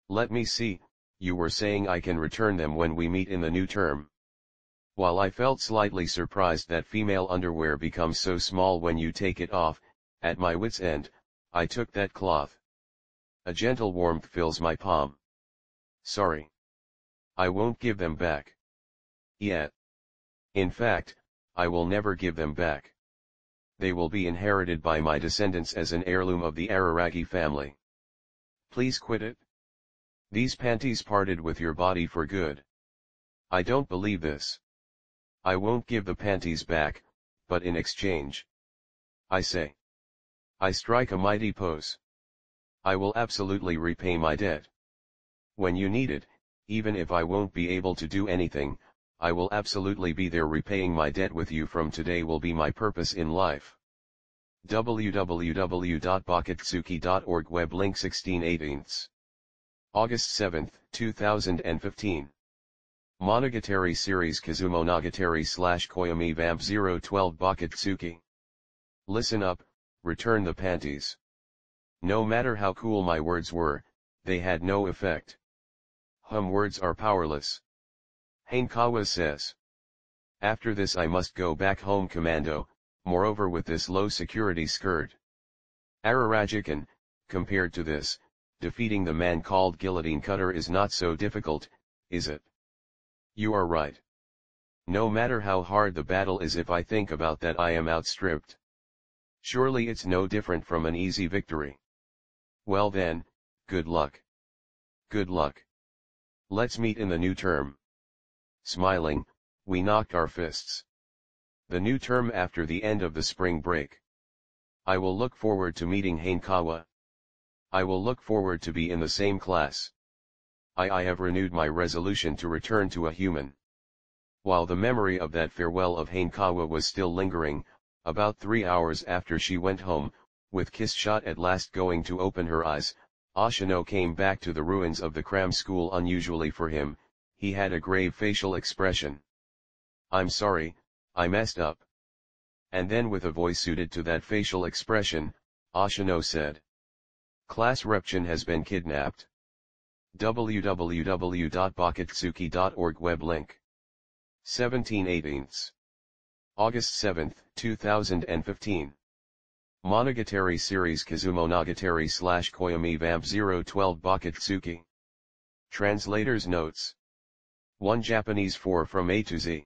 Let me see, you were saying I can return them when we meet in the new term. While I felt slightly surprised that female underwear becomes so small when you take it off, at my wit's end, I took that cloth. A gentle warmth fills my palm. Sorry. I won't give them back. Yet. In fact, I will never give them back. They will be inherited by my descendants as an heirloom of the Araragi family. Please quit it. These panties parted with your body for good. I don't believe this. I won't give the panties back, but in exchange. I say. I strike a mighty pose. I will absolutely repay my debt. When you need it, even if I won't be able to do anything, I will absolutely be there repaying my debt with you. From today will be my purpose in life. www.bakatsuki.org web link 16/18. August 7, 2015. Monogatari series Kizumonogatari / Koyomi Vamp 012 Bakatsuki. Listen up, return the panties. No matter how cool my words were, they had no effect. Words are powerless. Hanekawa says. After this I must go back home commando, moreover with this low security skirt. Ararajikan, compared to this, defeating the man called Guillotine Cutter is not so difficult, is it? You are right. No matter how hard the battle is, if I think about that I am outstripped. Surely it's no different from an easy victory. Well then, good luck. Good luck. Let's meet in the new term. Smiling, we knocked our fists. The new term after the end of the spring break. I will look forward to meeting Hanekawa. I will look forward to be in the same class. I have renewed my resolution to return to a human. While the memory of that farewell of Hanekawa was still lingering, about 3 hours after she went home, with Kiss Shot at last going to open her eyes, Oshino came back to the ruins of the cram school. Unusually for him, he had a grave facial expression. I'm sorry, I messed up. And then with a voice suited to that facial expression, Oshino said. Class Repchin has been kidnapped. www.bakatsuki.org web link. 17/18. August 7, 2015. Monogatari series Kizumonogatari / Koyomi Vamp 012 Bakatsuki. Translator's notes. 1 Japanese 4 from A to Z.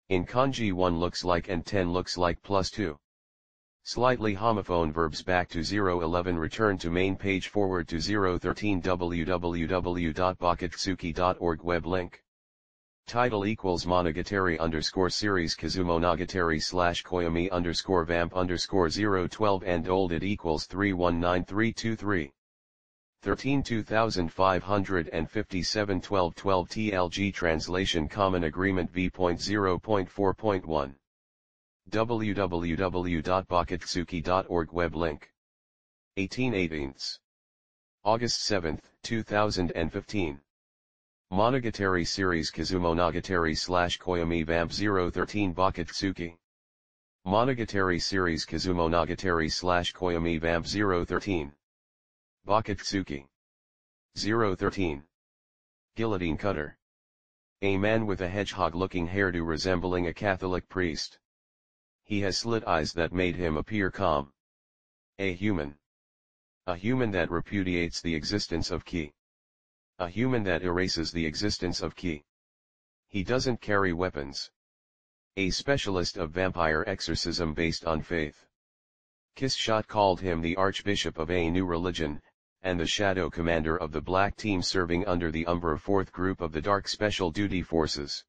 In kanji 1 looks like and 10 looks like +2. Slightly homophone verbs back to 011 return to main page forward to 013 www.bakatsuki.org web link. Title equals Monogatari _series Kizumonogatari / Koyomi _vamp _012 and old it equals 319323. 13 2557 12 12 TLG Translation Common Agreement V.0.4.1 www.bakatsuki.org web link. 18/18. August 7, 2015. Monogatari series Kizumonogatari / Koyomi Vamp 013 Bakatsuki. Monogatari series Kizumonogatari / Koyomi Vamp 013. Bakatsuki. 013. Guillotine Cutter. A man with a hedgehog-looking hairdo resembling a Catholic priest. He has slit eyes that made him appear calm. A human. A human that repudiates the existence of ki. A human that erases the existence of ki. He doesn't carry weapons. A specialist of vampire exorcism based on faith. Kishshot called him the Archbishop of a new religion, and the Shadow Commander of the Black Team serving under the Umbra 4th Group of the Dark Special Duty Forces.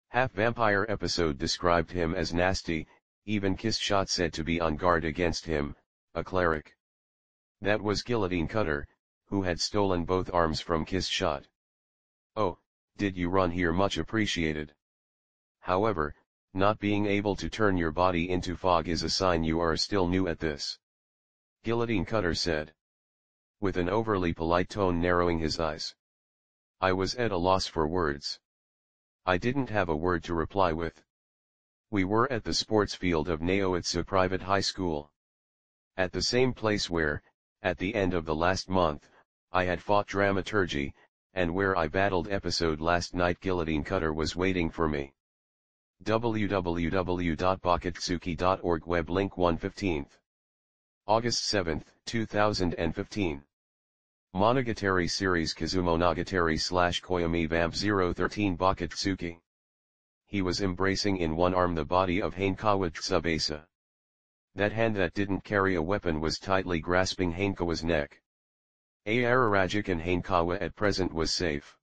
Half-Vampire episode described him as nasty, even Kishshot said to be on guard against him, a cleric. That was Guillotine Cutter, who had stolen both arms from Kishshot. Oh, did you run here? Much appreciated. However, not being able to turn your body into fog is a sign you are still new at this. Guillotine Cutter said. With an overly polite tone narrowing his eyes. I was at a loss for words. I didn't have a word to reply with. We were at the sports field of Naoitsu Private High School. At the same place where, at the end of the last month, I had fought dramaturgy, and where I battled episode last night. Guillotine Cutter was waiting for me. www.bakatsuki.org web link 1/15. August 7, 2015. Monogatari series Kizumonogatari / Koyomi Vamp 013 Bakatsuki. He was embracing in one arm the body of Hanekawa Tsubasa. That hand that didn't carry a weapon was tightly grasping Hanekawa's neck. Araragic and Hanekawa at present was safe.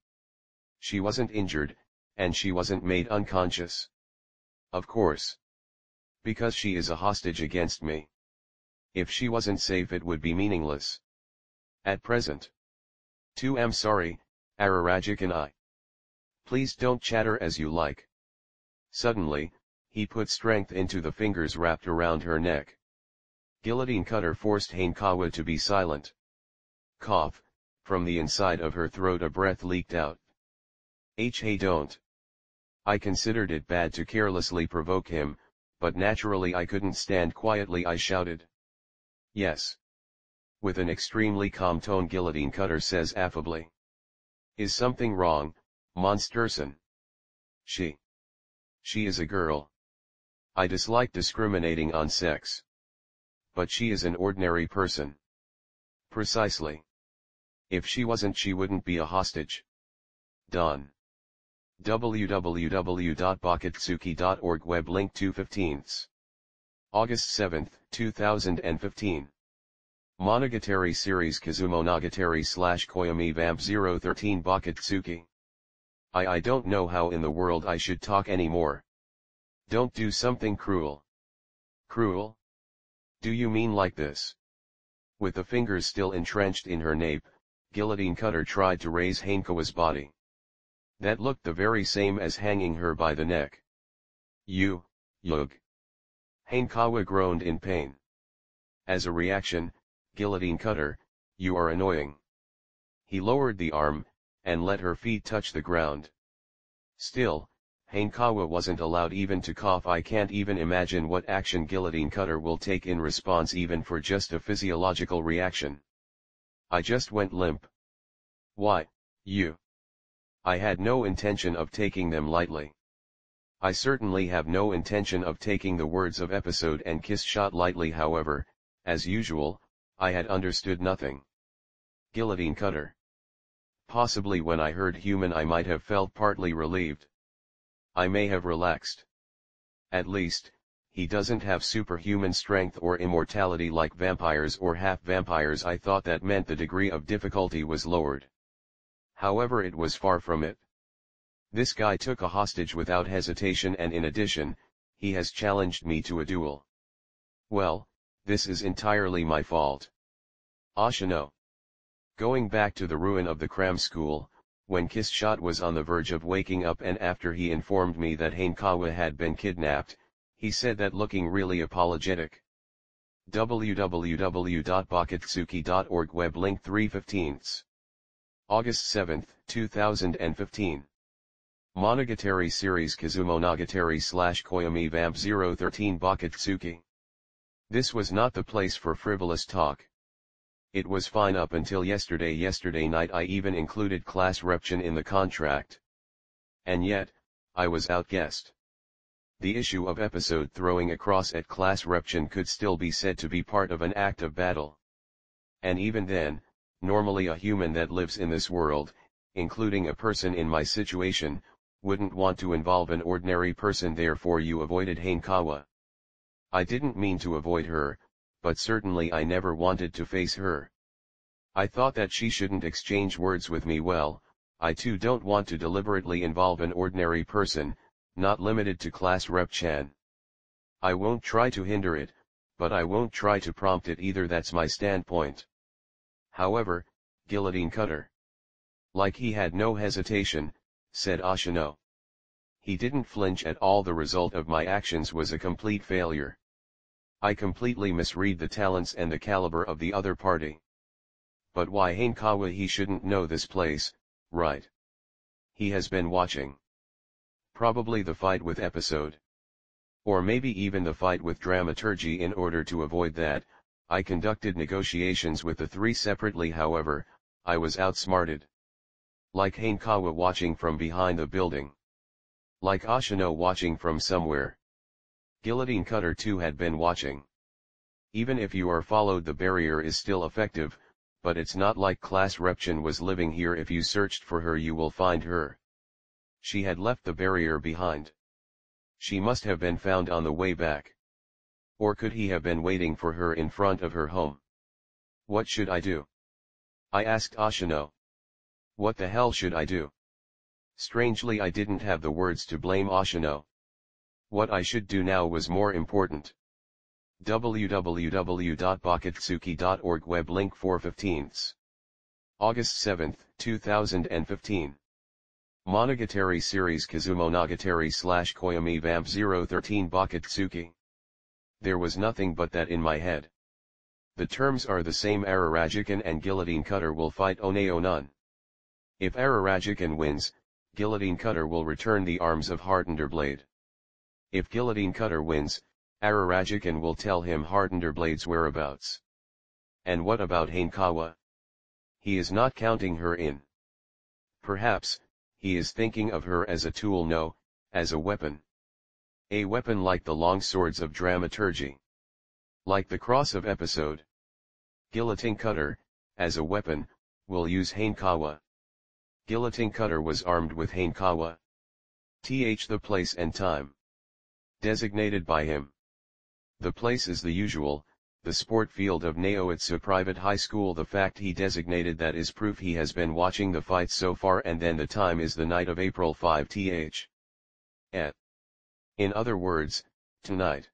She wasn't injured, and she wasn't made unconscious. Of course. Because she is a hostage against me. If she wasn't safe it would be meaningless. At present. I'm sorry, Araragic and I. Please don't chatter as you like. Suddenly, he put strength into the fingers wrapped around her neck. Guillotine Cutter forced Hanekawa to be silent. Cough, from the inside of her throat a breath leaked out. Hey don't. I considered it bad to carelessly provoke him, but naturally I couldn't stand quietly. I shouted. Yes. With an extremely calm tone Guillotine Cutter says affably. Is something wrong, Monsterson? She is a girl. I dislike discriminating on sex. But she is an ordinary person. Precisely. If she wasn't she wouldn't be a hostage. Done. www.bakatsuki.org web link 2/15. August 7, 2015. Monogatari series Kizumonogatari / Koyomi Vamp 013 Bakatsuki. I don't know how in the world I should talk anymore. Don't do something cruel. Cruel? Do you mean like this? With the fingers still entrenched in her nape, Guillotine Cutter tried to raise Hanekawa's body. That looked the very same as hanging her by the neck. Yug. Hanekawa groaned in pain. As a reaction, Guillotine Cutter, you are annoying. He lowered the arm, and let her feet touch the ground. Still, Hanekawa wasn't allowed even to cough. I can't even imagine what action Guillotine Cutter will take in response even for just a physiological reaction. I just went limp. Why, you. I had no intention of taking them lightly. I certainly have no intention of taking the words of episode and kiss shot lightly. However, as usual, I had understood nothing. Guillotine Cutter. Possibly when I heard human I might have felt partly relieved. I may have relaxed. At least, he doesn't have superhuman strength or immortality like vampires or half-vampires. I thought that meant the degree of difficulty was lowered. However, it was far from it. This guy took a hostage without hesitation, and in addition, he has challenged me to a duel. Well, this is entirely my fault. Oshino. Going back to the ruin of the cram school, when Kiss Shot was on the verge of waking up and after he informed me that Hanekawa had been kidnapped, he said that looking really apologetic. www.bakatsuki.org web link 3/15. August 7, 2015. Monogatari series Kizumonogatari / Koyomi Vamp 013 Bakatsuki. This was not the place for frivolous talk. It was fine up until yesterday. Yesterday night I even included class reption in the contract. And yet, I was outguessed. The issue of episode throwing across at class reption could still be said to be part of an act of battle. And even then, normally a human that lives in this world, including a person in my situation, wouldn't want to involve an ordinary person. Therefore you avoided Hanekawa. I didn't mean to avoid her, but certainly I never wanted to face her. I thought that she shouldn't exchange words with me. Well, I too don't want to deliberately involve an ordinary person, not limited to class rep Chan. I won't try to hinder it, but I won't try to prompt it either. That's my standpoint. However, Guillotine Cutter. Like he had no hesitation, said Oshino. He didn't flinch at all. The result of my actions was a complete failure. I completely misread the talents and the caliber of the other party. But why Hanekawa? He shouldn't know this place, right? He has been watching. Probably the fight with episode. Or maybe even the fight with dramaturgy. In order to avoid that, I conducted negotiations with the three separately. However, I was outsmarted. Like Hanekawa watching from behind the building. Like Oshino watching from somewhere. Guillotine Cutter too had been watching. Even if you are followed, the barrier is still effective, but it's not like class reption was living here. If you searched for her you will find her. She had left the barrier behind. She must have been found on the way back. Or could he have been waiting for her in front of her home? What should I do? I asked Oshino. What the hell should I do? Strangely I didn't have the words to blame Oshino. What I should do now was more important. www.bakatsuki.org web link 4/15. August 7, 2015. Monogatari series Kizumonogatari / Koyomi Vamp 013 Bakatsuki. There was nothing but that in my head. The terms are the same. Ararajikan and Guillotine Cutter will fight Oneo none. If Ararajikan wins, Guillotine Cutter will return the arms of Hardenderblade. If Guillotine Cutter wins, Ararajikan will tell him Hardenderblade's whereabouts. And what about Hanekawa? He is not counting her in. Perhaps, he is thinking of her as a tool, no, as a weapon. A weapon like the long swords of dramaturgy. Like the cross of episode. Guillotine Cutter, as a weapon, will use Hanekawa. Guillotine Cutter was armed with Hanekawa. The place and time. Designated by him. The place is the usual, the sport field of Naoitsu Private High School. The fact he designated that is proof he has been watching the fight so far, and then the time is the night of April 5 In other words, tonight.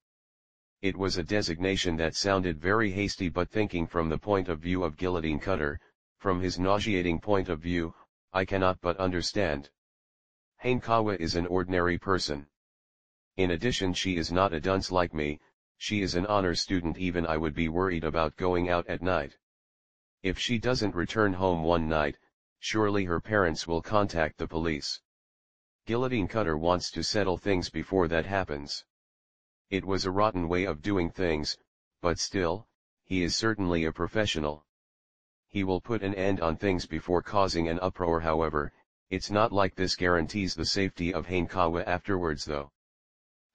It was a designation that sounded very hasty, but thinking from the point of view of Guillotine Cutter, from his nauseating point of view, I cannot but understand. Hanekawa is an ordinary person. In addition, she is not a dunce like me, she is an honor student. Even I would be worried about going out at night. If she doesn't return home one night, surely her parents will contact the police. Guillotine Cutter wants to settle things before that happens. It was a rotten way of doing things, but still, he is certainly a professional. he will put an end on things before causing an uproar. However, it's not like this guarantees the safety of Hanekawa afterwards though.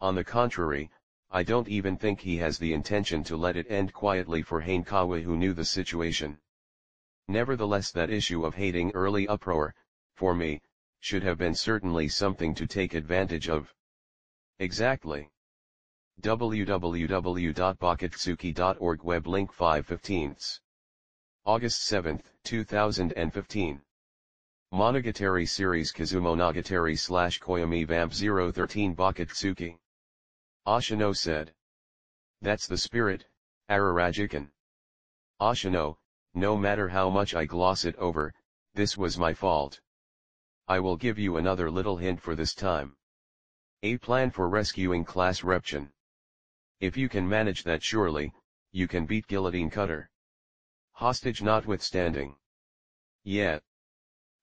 On the contrary, I don't even think he has the intention to let it end quietly for Hanekawa, who knew the situation. Nevertheless, that issue of hating early uproar, for me, should have been certainly something to take advantage of. Exactly. www.bakatsuki.org web link 5/15. August 7, 2015. Monogatari series Kizumonogatari / Koyomi Vamp 013 Bakatsuki. Oshino said. That's the spirit, Ararajikan. Oshino, no matter how much I gloss it over, this was my fault. I will give you another little hint for this time. A plan for rescuing class Reption. If you can manage that, surely, you can beat Guillotine Cutter. Hostage notwithstanding. Yeah.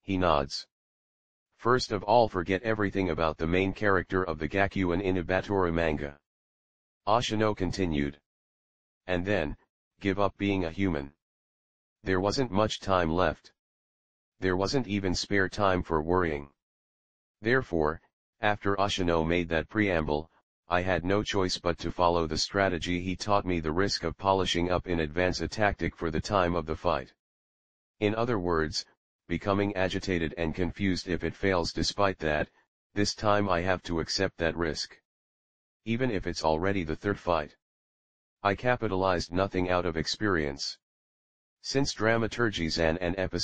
He nods. First of all, forget everything about the main character of the Gakuen Inubatoru manga. Oshino continued. And then, give up being a human. There wasn't much time left. There wasn't even spare time for worrying. Therefore, after Oshino made that preamble, I had no choice but to follow the strategy he taught me, the risk of polishing up in advance a tactic for the time of the fight. In other words, becoming agitated and confused if it fails. Despite that, this time I have to accept that risk. Even if it's already the third fight. I capitalized nothing out of experience. Since dramaturgies and an episode